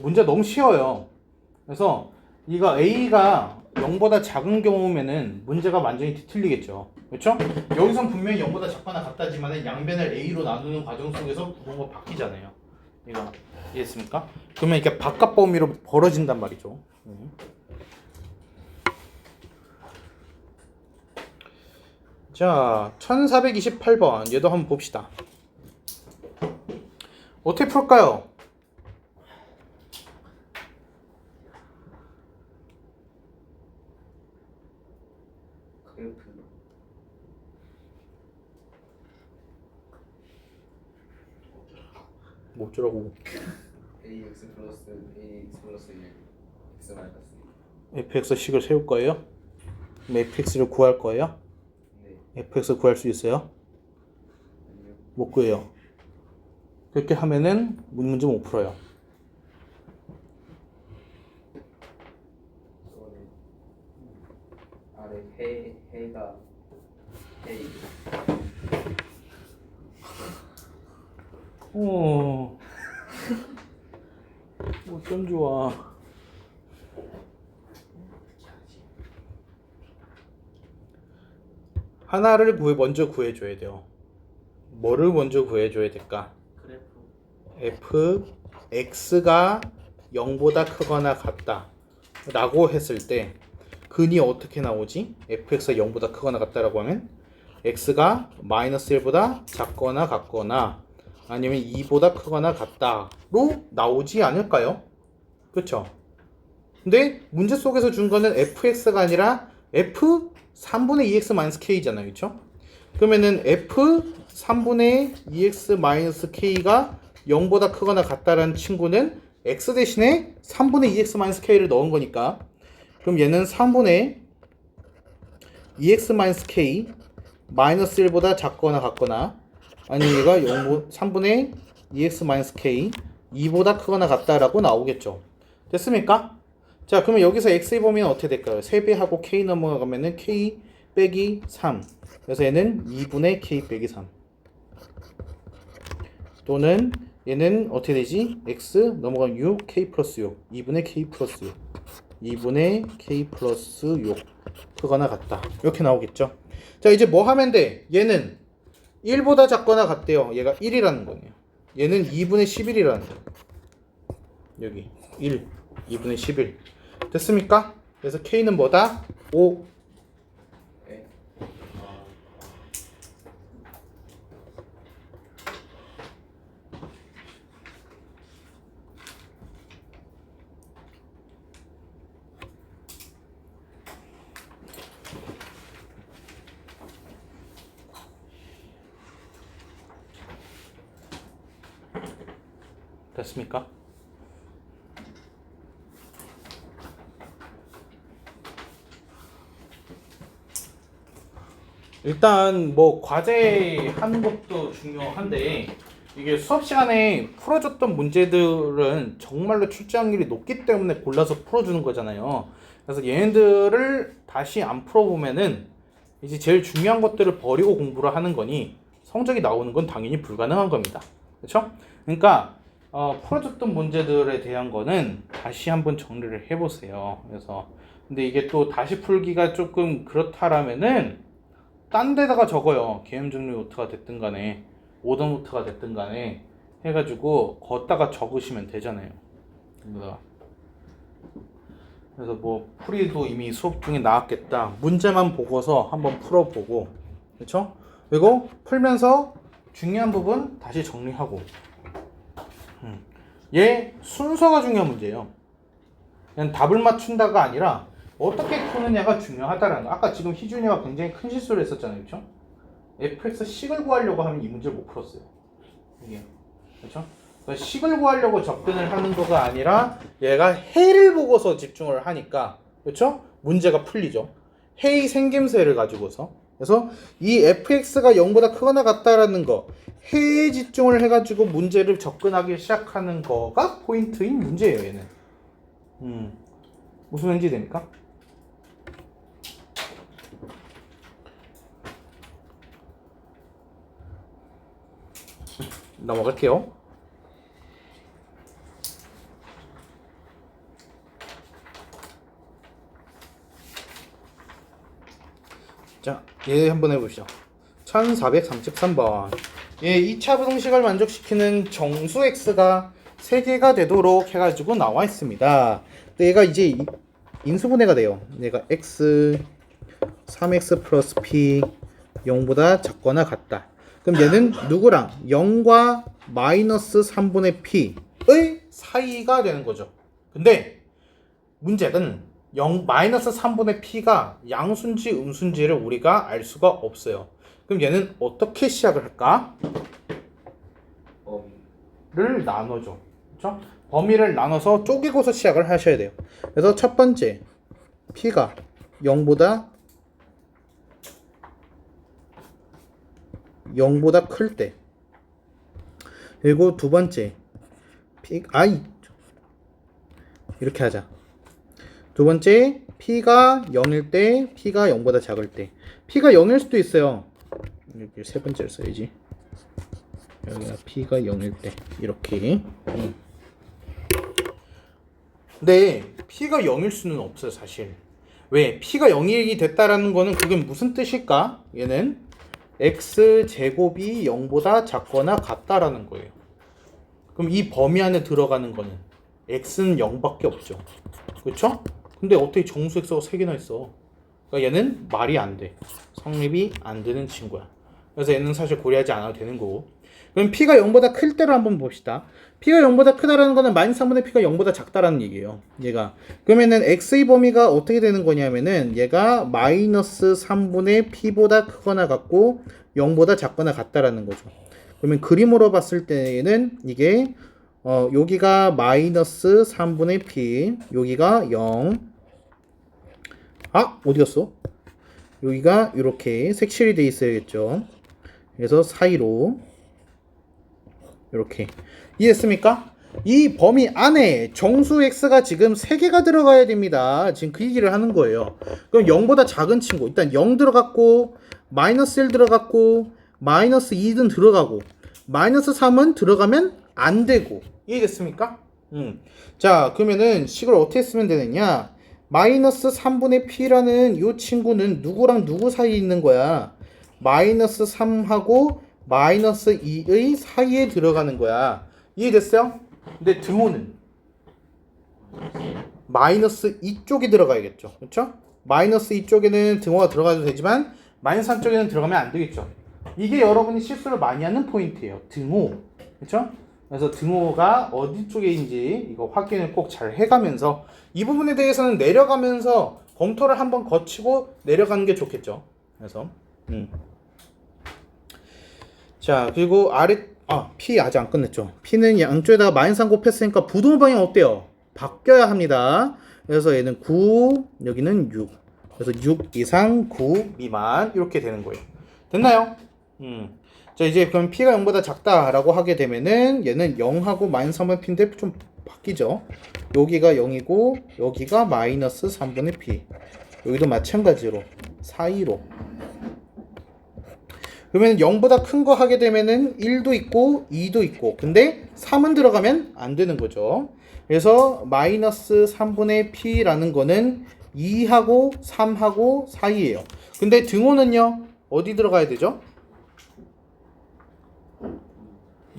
문제 너무 쉬워요. 그래서 이거 A가 0보다 작은 경우면은 문제가 완전히 뒤틀리겠죠. 그렇죠? 여기선 분명히 0보다 작거나 같다지만 양변을 A로 나누는 과정 속에서 부동호가 바뀌잖아요. 이거 이해했습니까? 그러면 이렇게 바깥 범위로 벌어진단 말이죠. 자, 1428번 얘도 한번 봅시다. 어떻게 풀까요? 그래프 뭐 어쩌라고. ax 플러스 1 x 마이너스 fx식을 세울 거예요? 그럼 fx를 구할 거예요? 네 fx 구할 수 있어요? 아니요 못 구해요. 그렇게 하면은 문제 못 풀어요. 이거는 아래 해가 해 어쩜 좋아. 하나를 먼저 구해줘야 돼요. 뭐를 먼저 구해줘야 될까? 그래프. fx가 0보다 크거나 같다 라고 했을 때 근이 어떻게 나오지? fx가 0보다 크거나 같다라고 하면 x가 마이너스 1보다 작거나 같거나 아니면 2보다 크거나 같다로 나오지 않을까요? 그쵸? 근데 문제 속에서 준 거는 fx가 아니라 f 3분의 2x k잖아요. 그쵸? 그러면은 f 3분의 2x k가 0보다 크거나 같다라는 친구는 x 대신에 3분의 2x k를 넣은 거니까 그럼 얘는 3분의 2x k 마이너스 1보다 작거나 같거나 아니 얘가 3분의 2x k 2보다 크거나 같다라고 나오겠죠. 됐습니까? 자, 그러면 여기서 x의 범위는 어떻게 될까요? 3배하고 k 넘어가면은 k 빼기 3 그래서 얘는 2분의 k 빼기 3 또는 얘는 어떻게 되지? x 넘어가면 6 k 플러스 6 2분의 k 플러스 6 2분의 k 플러스 6 크거나 같다 이렇게 나오겠죠. 자, 이제 뭐 하면 돼? 얘는 1보다 작거나 같대요. 얘가 1이라는 거네요. 얘는 2분의 11이라는 거예요. 여기 1 2분의 11 됐습니까? 그래서 k는 뭐다? 5 네. 됐습니까? 일단 뭐 과제 하는 것도 중요한데 이게 수업 시간에 풀어줬던 문제들은 정말로 출제 확률이 높기 때문에 골라서 풀어주는 거잖아요. 그래서 얘네들을 다시 안 풀어보면은 이제 제일 중요한 것들을 버리고 공부를 하는 거니 성적이 나오는 건 당연히 불가능한 겁니다. 그렇죠? 그러니까 풀어줬던 문제들에 대한 거는 다시 한번 정리를 해보세요. 그래서 근데 이게 또 다시 풀기가 조금 그렇다라면은 딴 데다가 적어요. 계엄 정리 노트가 됐든 간에 오더 노트가 됐든 간에 해가지고 걷다가 적으시면 되잖아요. 그래서 뭐 풀이도 이미 수업 중에 나왔겠다. 문제만 보고서 한번 풀어보고, 그렇죠? 그리고 풀면서 중요한 부분 다시 정리하고. 얘 순서가 중요한 문제예요. 그냥 답을 맞춘다가 아니라 어떻게 푸느냐가 중요하다라는 거. 아까 지금 희준이가 굉장히 큰 실수를 했었잖아요. 그렇죠? fx식을 구하려고 하면 이 문제를 못 풀었어요. 이게. 그렇죠? 그러니까 식을 구하려고 접근을 하는 거가 아니라 얘가 해를 보고서 집중을 하니까 그렇죠? 문제가 풀리죠. 해의 생김새를 가지고서. 그래서 이 fx가 0보다 크거나 같다라는 거 해에 집중을 해가지고 문제를 접근하기 시작하는 거가 포인트인 문제예요. 얘는. 무슨 왠지 됩니까? 넘어갈게요. 자, 얘 한번 해보시죠. 1433번. 예, 2차 부등식을 만족시키는 정수 x가 3개가 되도록 해가지고 나와 있습니다. 근데 얘가 이제 인수분해가 돼요. 얘가 x 3x 플러스 p 0보다 작거나 같다. 그럼 얘는 누구랑 0과 마이너스 3분의 p의 사이가 되는 거죠. 근데 문제는 마이너스 3분의 p가 양수인지 음수인지를 우리가 알 수가 없어요. 그럼 얘는 어떻게 시작을 할까? 범위를 나눠줘. 그렇죠? 범위를 나눠서 쪼개고서 시작을 하셔야 돼요. 그래서 첫 번째 p가 0보다 클 때, 그리고 두 번째 이렇게 하자. 두 번째 p가 0일 때, p가 0보다 작을 때. p가 0일 수도 있어요. 여기 세 번째를 써야지. 여기가 p가 0일 때 이렇게. 근데 p가 0일 수는 없어요, 사실. 왜? p가 0이 됐다라는 거는 그게 무슨 뜻일까? 얘는 x제곱이 0보다 작거나 같다라는 거예요. 그럼 이 범위 안에 들어가는 거는 x는 0밖에 없죠. 그렇죠? 근데 어떻게 정수 x가 3개나 있어? 그러니까 얘는 말이 안 돼. 성립이 안 되는 친구야. 그래서 얘는 사실 고려하지 않아도 되는 거고. 그럼 p가 0보다 클 때를 한번 봅시다. p가 0보다 크다라는 거는 마이너스 3분의 p가 0보다 작다라는 얘기예요. 얘가. 그러면은 x의 범위가 어떻게 되는 거냐면은 얘가 마이너스 3분의 p보다 크거나 같고 0보다 작거나 같다라는 거죠. 그러면 그림으로 봤을 때는 이게 여기가 마이너스 3분의 p, 여기가 0. 어디 갔어? 여기가 이렇게 색칠이 돼 있어야겠죠. 그래서 사이로 이렇게. 이해했습니까? 이 범위 안에 정수 x가 지금 3개가 들어가야 됩니다. 지금 그 얘기를 하는 거예요. 그럼 0보다 작은 친구, 일단 0 들어갔고 마이너스 1 들어갔고 마이너스 2는 들어가고 마이너스 3은 들어가면 안 되고. 이해됐습니까? 자, 그러면은 식을 어떻게 쓰면 되느냐? 마이너스 3분의 p라는 이 친구는 누구랑 누구 사이에 있는 거야? 마이너스 3하고 마이너스 2의 사이에 들어가는 거야. 이해됐어요? 근데 등호는 마이너스 2쪽에 들어가야겠죠. 그렇죠? 마이너스 2쪽에는 등호가 들어가도 되지만 마이너스 3쪽에는 들어가면 안 되겠죠. 이게 여러분이 실수를 많이 하는 포인트예요. 등호. 그렇죠? 그래서 등호가 어디 쪽에인지 이거 확인을 꼭 잘 해가면서 이 부분에 대해서는 내려가면서 검토를 한번 거치고 내려가는 게 좋겠죠. 그래서 자, 그리고 P 아직 안 끝냈죠. P는 양쪽에다가 마이너스 3 곱했으니까 부등호 방향 어때요? 바뀌어야 합니다. 그래서 얘는 9, 여기는 6. 그래서 6 이상 9 미만 이렇게 되는 거예요. 됐나요? 자, 이제 그럼 P가 0보다 작다라고 하게 되면은 얘는 0하고 마이너스 3분의 P인데 좀 바뀌죠. 여기가 0이고 여기가 마이너스 3분의 P. 여기도 마찬가지로 사이로. 그러면 0보다 큰 거 하게 되면은 1도 있고 2도 있고 근데 3은 들어가면 안 되는 거죠. 그래서 마이너스 3분의 P라는 거는 2하고 3하고 사이예요. 근데 등호는요 어디 들어가야 되죠?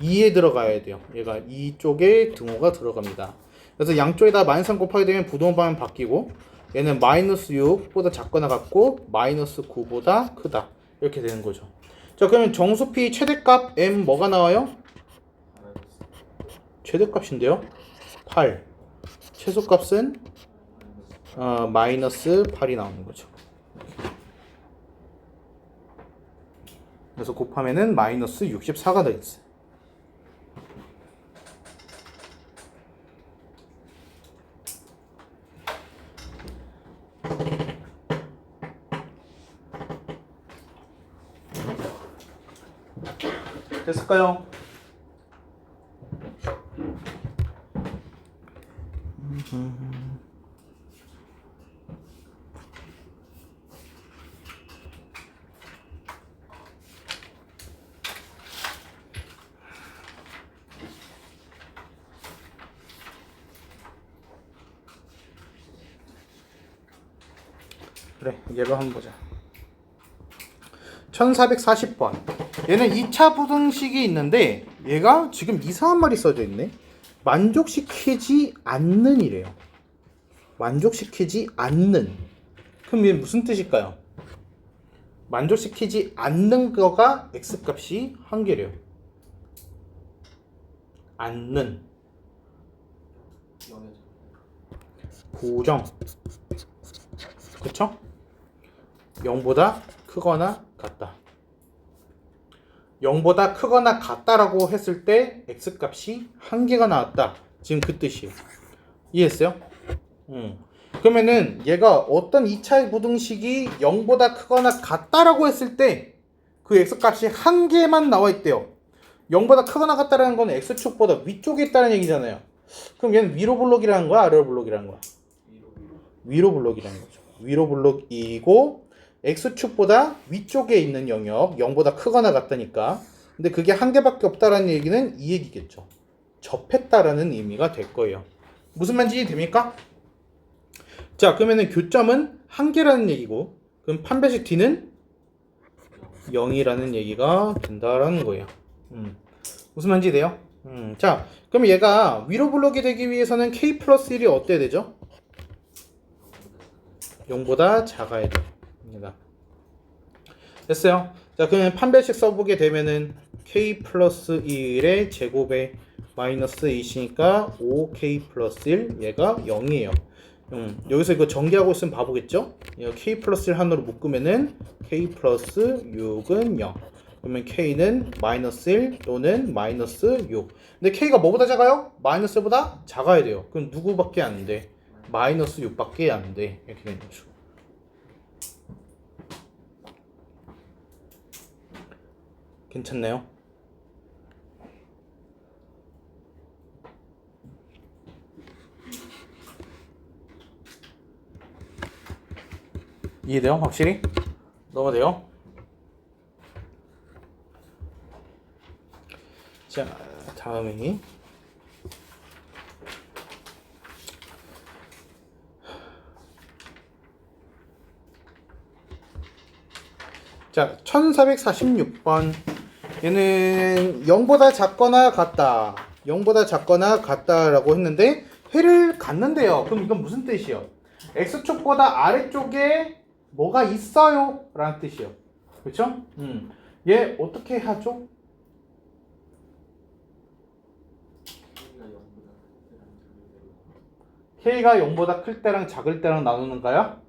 2에 들어가야 돼요. 얘가 2쪽에 등호가 들어갑니다. 그래서 양쪽에다 마이너스 3 곱하게 되면 부등호 방향 바뀌고 얘는 마이너스 6보다 작거나 같고 마이너스 9보다 크다 이렇게 되는 거죠. 자, 그러면 정수 P 최대값 M 뭐가 나와요? 최대값인데요 8. 최소값은 마이너스 8이 나오는 거죠. 그래서 곱하면은 마이너스 64가 더 있어요. 됐을까요? 그래, 얘로 한번 보자. 1440번. 얘는 2차 부등식이 있는데 얘가 지금 이상한 말이 써져 있네. 만족시키지 않는 이래요. 만족시키지 않는. 그럼 얘 무슨 뜻일까요? 만족시키지 않는 거가 x값이 한 개래요. 않는. 고정. 그쵸? 0보다 크거나 같다. 0보다 크거나 같다라고 했을 때 x값이 한 개가 나왔다. 지금 그 뜻이에요. 이해했어요? 그러면은 얘가 어떤 2차의 부등식이 0보다 크거나 같다라고 했을 때 그 x값이 한 개만 나와 있대요. 0보다 크거나 같다라는 건 x축보다 위쪽에 있다는 얘기잖아요. 그럼 얘는 위로 블록이라는 거야? 아래로 블록이라는 거야? 위로 블록이라는 거죠. 위로 블록이고 x축보다 위쪽에 있는 영역 0보다 크거나 같다니까. 근데 그게 한 개밖에 없다라는 얘기는 이 얘기겠죠. 접했다라는 의미가 될 거예요. 무슨 말인지 됩니까? 자, 그러면은 교점은 한 개라는 얘기고, 그럼 판별식 D는 0이라는 얘기가 된다라는 거예요. 무슨 말인지 돼요? 자, 그럼 얘가 위로 블록이 되기 위해서는 k 플러스 1이 어때야 되죠? 0보다 작아야 됩니다. 됐어요? 자, 그러면 판별식 써보게 되면은 k 플러스 1의 제곱에 마이너스 2시니까 5k 플러스 1 얘가 0이에요. 여기서 이거 전개하고 있으면 바보겠죠? 이거 k 플러스 1 하나로 묶으면은 k 플러스 6은 0. 그러면 k는 마이너스 1 또는 마이너스 6. 근데 k가 뭐보다 작아요? 마이너스 1보다 작아야 돼요. 그럼 누구밖에 안 돼? 마이너스 6밖에 안 돼. 이렇게 되는 거죠. 괜찮나요? 이해돼요? 확실히? 넘어가돼요? 자, 다음에 자, 1446번. 얘는 0보다 작거나 같다. 0보다 작거나 같다라고 했는데 해를 갖는데요. 그럼 이건 무슨 뜻이요? x축보다 아래쪽에 뭐가 있어요? 라는 뜻이요. 그쵸? 얘 어떻게 하죠? k가 0보다 클 때랑 작을 때랑 나누는가요?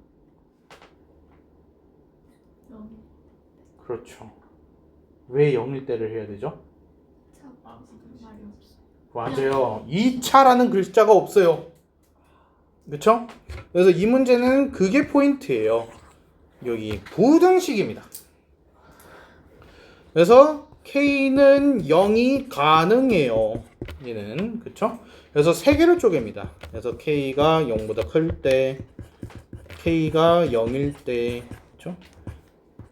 그렇죠. 왜 0일 때를 해야 되죠? 맞아요. 2차라는 글자가 없어요. 그쵸? 그래서 이 문제는 그게 포인트예요. 여기 부등식입니다. 그래서 K는 0이 가능해요. 얘는 그쵸? 그래서 세 개를 쪼갭니다. 그래서 K가 0보다 클 때, K가 0일 때, 그쵸?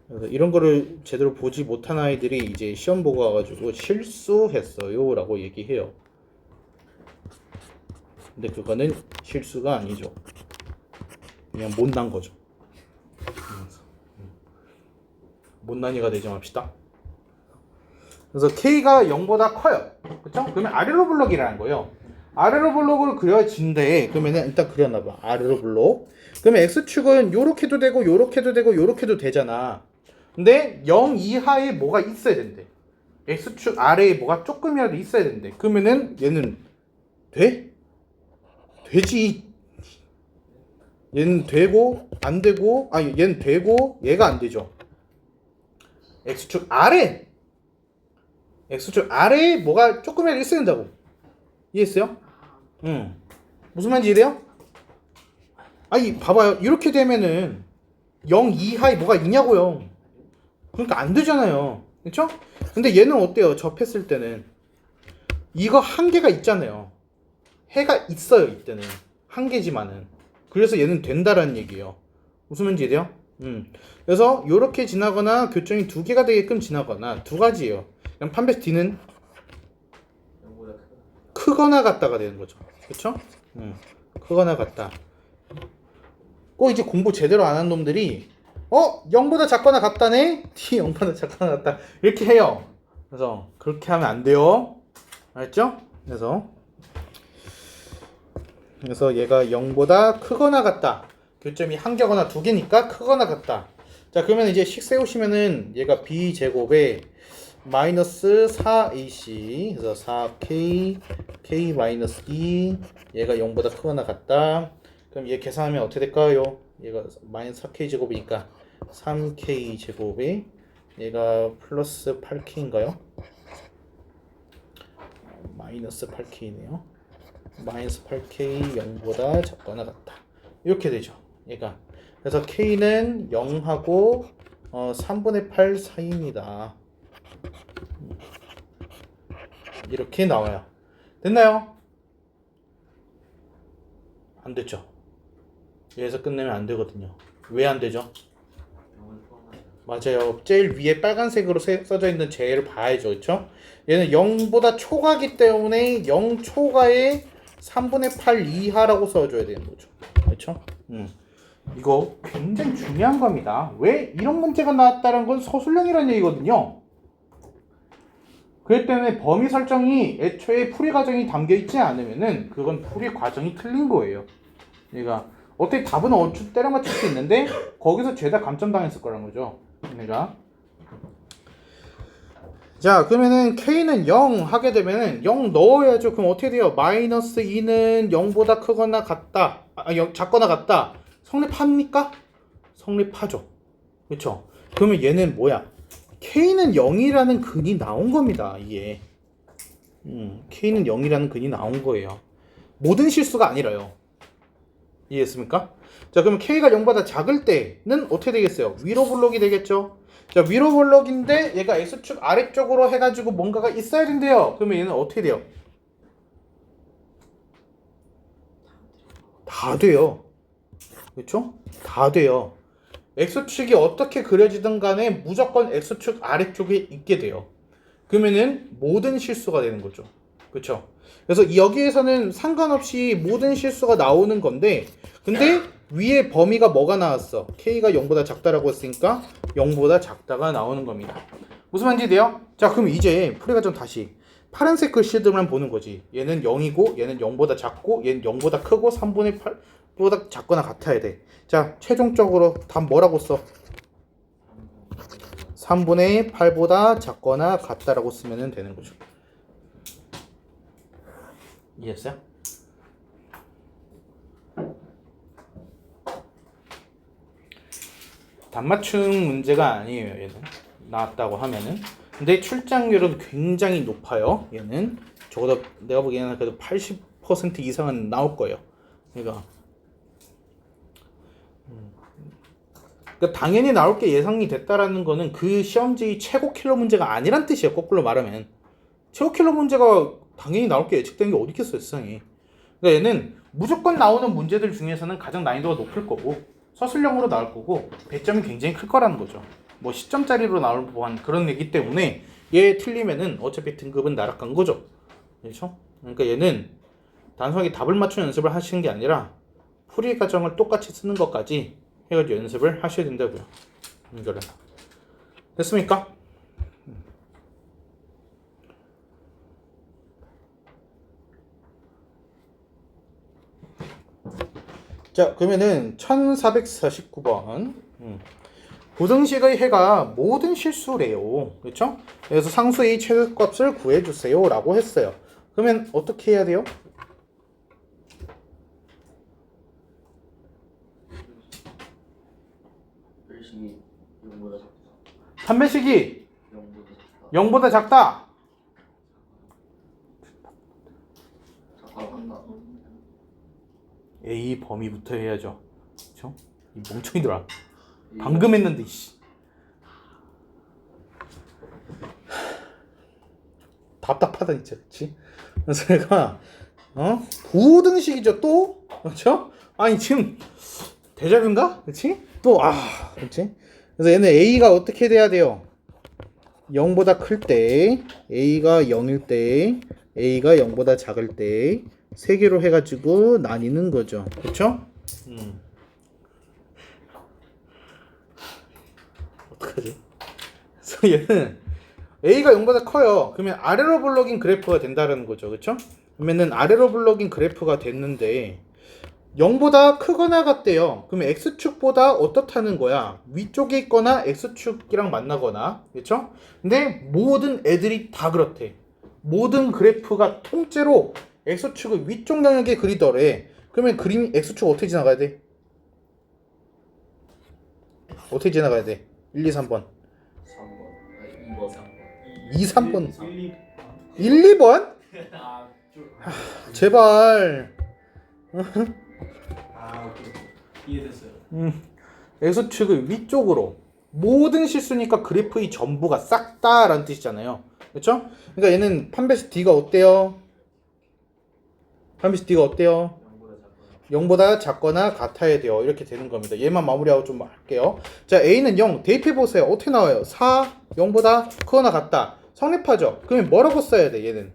그래서 이런 거를 제대로 보지 못한 아이들이 이제 시험 보고 와가지고 실수했어요 라고 얘기해요. 근데 그거는 실수가 아니죠. 그냥 못난 거죠. 못난이가 되지 맙시다. 그래서 K가 0보다 커요. 그쵸? 그러면 아래로 블록이라는 거예요. 아래로 블록을 그려진대. 그러면 일단 그려놔봐. 아래로 블록. 그러면 X축은 요렇게도 되고 요렇게도 되고 요렇게도 되잖아. 근데 0 이하에 뭐가 있어야 된대. X축 아래에 뭐가 조금이라도 있어야 된대. 그러면은 얘는 돼? 되지. 얘는 되고 안 되고 얘는 되고 얘가 안 되죠. x축 아래 x축 아래에 뭐가 조금이라도 있어야 된다고. 이해했어요? 응. 무슨 말인지 이해돼요? 아니 봐봐요. 이렇게 되면은 0 이하에 뭐가 있냐고요. 그러니까 안 되잖아요. 그렇죠? 근데 얘는 어때요? 접했을 때는 이거 한계가 있잖아요. 해가 있어요. 이때는 한계지만은. 그래서 얘는 된다라는 얘기예요. 무슨 말인지 이해돼요? 그래서 이렇게 지나거나 교점이 두 개가 되게끔 지나거나 두 가지예요. 그럼 판별식 D는 영보다 크거나 같다가 되는 거죠. 그렇죠? 크거나 같다. 꼭 이제 공부 제대로 안 한 놈들이 0보다 작거나 같다네? D 0보다 작거나 같다. 이렇게 해요. 그래서 그렇게 하면 안 돼요. 알았죠? 그래서 얘가 0보다 크거나 같다. 교점이 한 개거나 두 개니까 크거나 같다. 자, 그러면 이제 식 세우시면은 얘가 b제곱에 마이너스 4ac 그래서 4k k 마이너스 2 얘가 0보다 크거나 같다. 그럼 얘 계산하면 어떻게 될까요? 얘가 마이너스 4k 제곱이니까 3k 제곱에 얘가 플러스 8k인가요? 마이너스 8k네요. 마이너스 8k 0보다 작거나 같다. 이렇게 되죠. 얘가. 그래서 k는 0하고 3분의 8 사이입니다. 이렇게 나와요. 됐나요? 안 됐죠. 여기서 끝내면 안 되거든요. 왜 안 되죠? 영을 포함하죠. 맞아요. 제일 위에 빨간색으로 써져 있는 쟤를 봐야죠. 그렇죠? 얘는 0보다 초과기 때문에 0 초과에 3분의 8 이하라고 써줘야 되는 거죠. 그렇죠? 이거 굉장히 중요한 겁니다. 왜 이런 문제가 나왔다는 건 서술형이라는 얘기거든요. 그렇기 때문에 범위 설정이 애초에 풀이 과정이 담겨 있지 않으면은 그건 풀이 과정이 틀린 거예요. 얘가 어떻게 답은 얼추 때려 맞출 수 있는데 거기서 죄다 감점당했을 거란 거죠. 얘가. 자, 그러면은 k는 0 하게 되면은 0 넣어야죠. 그럼 어떻게 돼요? 마이너스 2는 0보다 크거나 같다. 작거나 같다. 성립합니까? 성립하죠. 그렇죠? 그러면 얘는 뭐야? k는 0이라는 근이 나온 겁니다. 이게. k는 0이라는 근이 나온 거예요. 모든 실수가 아니라요. 이해했습니까? 자, 그러면 k가 0보다 작을 때는 어떻게 되겠어요? 위로 블록이 되겠죠? 자, 위로 블록인데 얘가 x축 아래쪽으로 해가지고 뭔가가 있어야 된대요. 그러면 얘는 어떻게 돼요? 다 돼요. 그렇죠? 다 돼요. x축이 어떻게 그려지든 간에 무조건 x축 아래쪽에 있게 돼요. 그러면은 모든 실수가 되는 거죠. 그렇죠? 그래서 여기에서는 상관없이 모든 실수가 나오는 건데 근데 위에 범위가 뭐가 나왔어? k가 0보다 작다라고 했으니까 0보다 작다가 나오는 겁니다. 무슨 말인지 돼요? 자, 그럼 이제 풀이가 좀 다시 파란색 글씨들만 보는 거지. 얘는 0이고 얘는 0보다 작고 얘는 0보다 크고 3분의 8보다 작거나 같아야 돼. 자, 최종적으로 답 뭐라고 써? 3분의 8보다 작거나 같다라고 쓰면 되는 거죠. 이해했어요? 답맞춤 문제가 아니에요. 얘는 나왔다고 하면은. 근데 출장률은 굉장히 높아요. 얘는 적어도 내가 보기에는 그래도 80% 이상은 나올 거예요. 그러니까 당연히 나올 게 예상이 됐다라는 거는 그 시험지 최고 킬러 문제가 아니란 뜻이에요. 거꾸로 말하면 최고 킬러 문제가 당연히 나올 게 예측된 게 어디 있겠어요, 세상에. 그러니까 얘는 무조건 나오는 문제들 중에서는 가장 난이도가 높을 거고 서술형으로 나올 거고 배점이 굉장히 클 거라는 거죠. 뭐 10점짜리로 나올 법한 그런 얘기 때문에 얘 틀리면은 어차피 등급은 나락간 거죠. 그렇죠? 그러니까 얘는 단순하게 답을 맞추는 연습을 하시는 게 아니라 풀이 과정을 똑같이 쓰는 것까지 해가지고 연습을 하셔야 된다고요. 이거는 됐습니까? 자, 그러면은 1449번 부등식의 해가 모든 실수래요. 그렇죠? 그래서 상수의 최대값을 구해주세요 라고 했어요. 그러면 어떻게 해야 돼요? 판별식이 0보다 작다. 판별식이 0보다 0보다 작다. 작다. 작가가 같다. A 범위부터 해야죠. 그렇죠? 이 멍청이들아. 방금 했는데 씨. 답답하다 진짜. 그렇지? 그래서 얘가 부등식이죠 또. 그렇죠? 아니 지금 데자뷰인가? 그렇지? 또 그렇지? 그래서 얘는 A가 어떻게 돼야 돼요? 0보다 클 때, A가 0일 때, A가 0보다 작을 때 세 개로 해가지고 나뉘는 거죠. 그렇죠? 어떡하지? 그래서 얘는 A가 0보다 커요. 그러면 아래로 블록인 그래프가 된다는 거죠. 그렇죠? 그러면은 아래로 블록인 그래프가 됐는데 0보다 크거나 같대요. 그러면 X축보다 어떻다는 거야? 위쪽에 있거나 X축이랑 만나거나. 그렇죠? 근데 모든 애들이 다 그렇대. 모든 그래프가 통째로 X축을 위쪽 영역에 그리더래. 그러면 그림 X축 어떻게 지나가야 돼? 어떻게 지나가야 돼? 1, 2, 3번. 3번. 2번. 2, 3번. 1, 2. 1, 2번? 제발. 오케이. 이해됐어요. X축을 위쪽으로. 모든 실수니까 그래프의 전부가 싹 다라는 뜻이잖아요. 그렇죠? 그러니까 얘는 판별식 D가 어때요? 판별식 D가 어때요? 0보다 작거나 같아야 돼요. 이렇게 되는 겁니다. 얘만 마무리하고 좀 할게요. 자, A는 0. 대입해 보세요. 어떻게 나와요? 4, 0보다 크거나 같다. 성립하죠? 그러면 뭐라고 써야 돼, 얘는?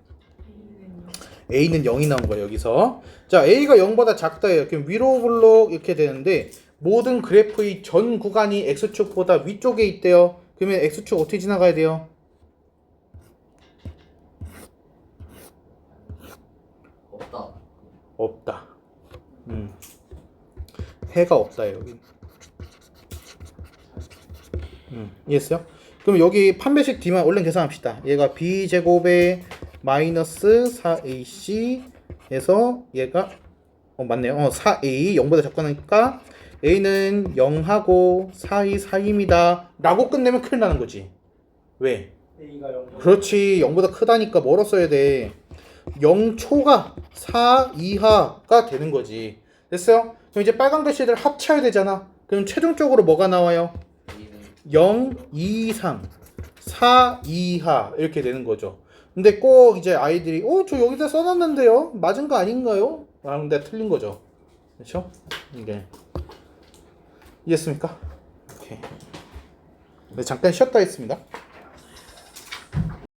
A는 0이 나온 거예요, 여기서. 자, A가 0보다 작다예요. 그럼 위로 블록 이렇게 되는데 모든 그래프의 전 구간이 X축보다 위쪽에 있대요. 그러면 X축 어떻게 지나가야 돼요? 없다. 해가 없다 여기. 이해했어요? 그럼 여기 판별식 D만 얼른 계산합시다. 얘가 B제곱에 마이너스 4AC 에서 얘가 맞네요. 4A 0보다 작거나니까 A는 0하고 4이 사이입니다 라고 끝내면 큰일 나는 거지. 왜? A가 0보다 그렇지. 0보다 크다니까 뭐로 써야 돼? 0초가 4 이하가 되는 거지. 됐어요? 그럼 이제 빨간 글씨들 합쳐야 되잖아. 그럼 최종적으로 뭐가 나와요? 0 이상 4 이하 이렇게 되는 거죠. 근데 꼭 이제 아이들이 저 여기다 써놨는데요? 맞은 거 아닌가요? 라는데 틀린 거죠. 그렇죠? 이게 이해했습니까? 오케이. 네, 잠깐 쉬었다 했습니다.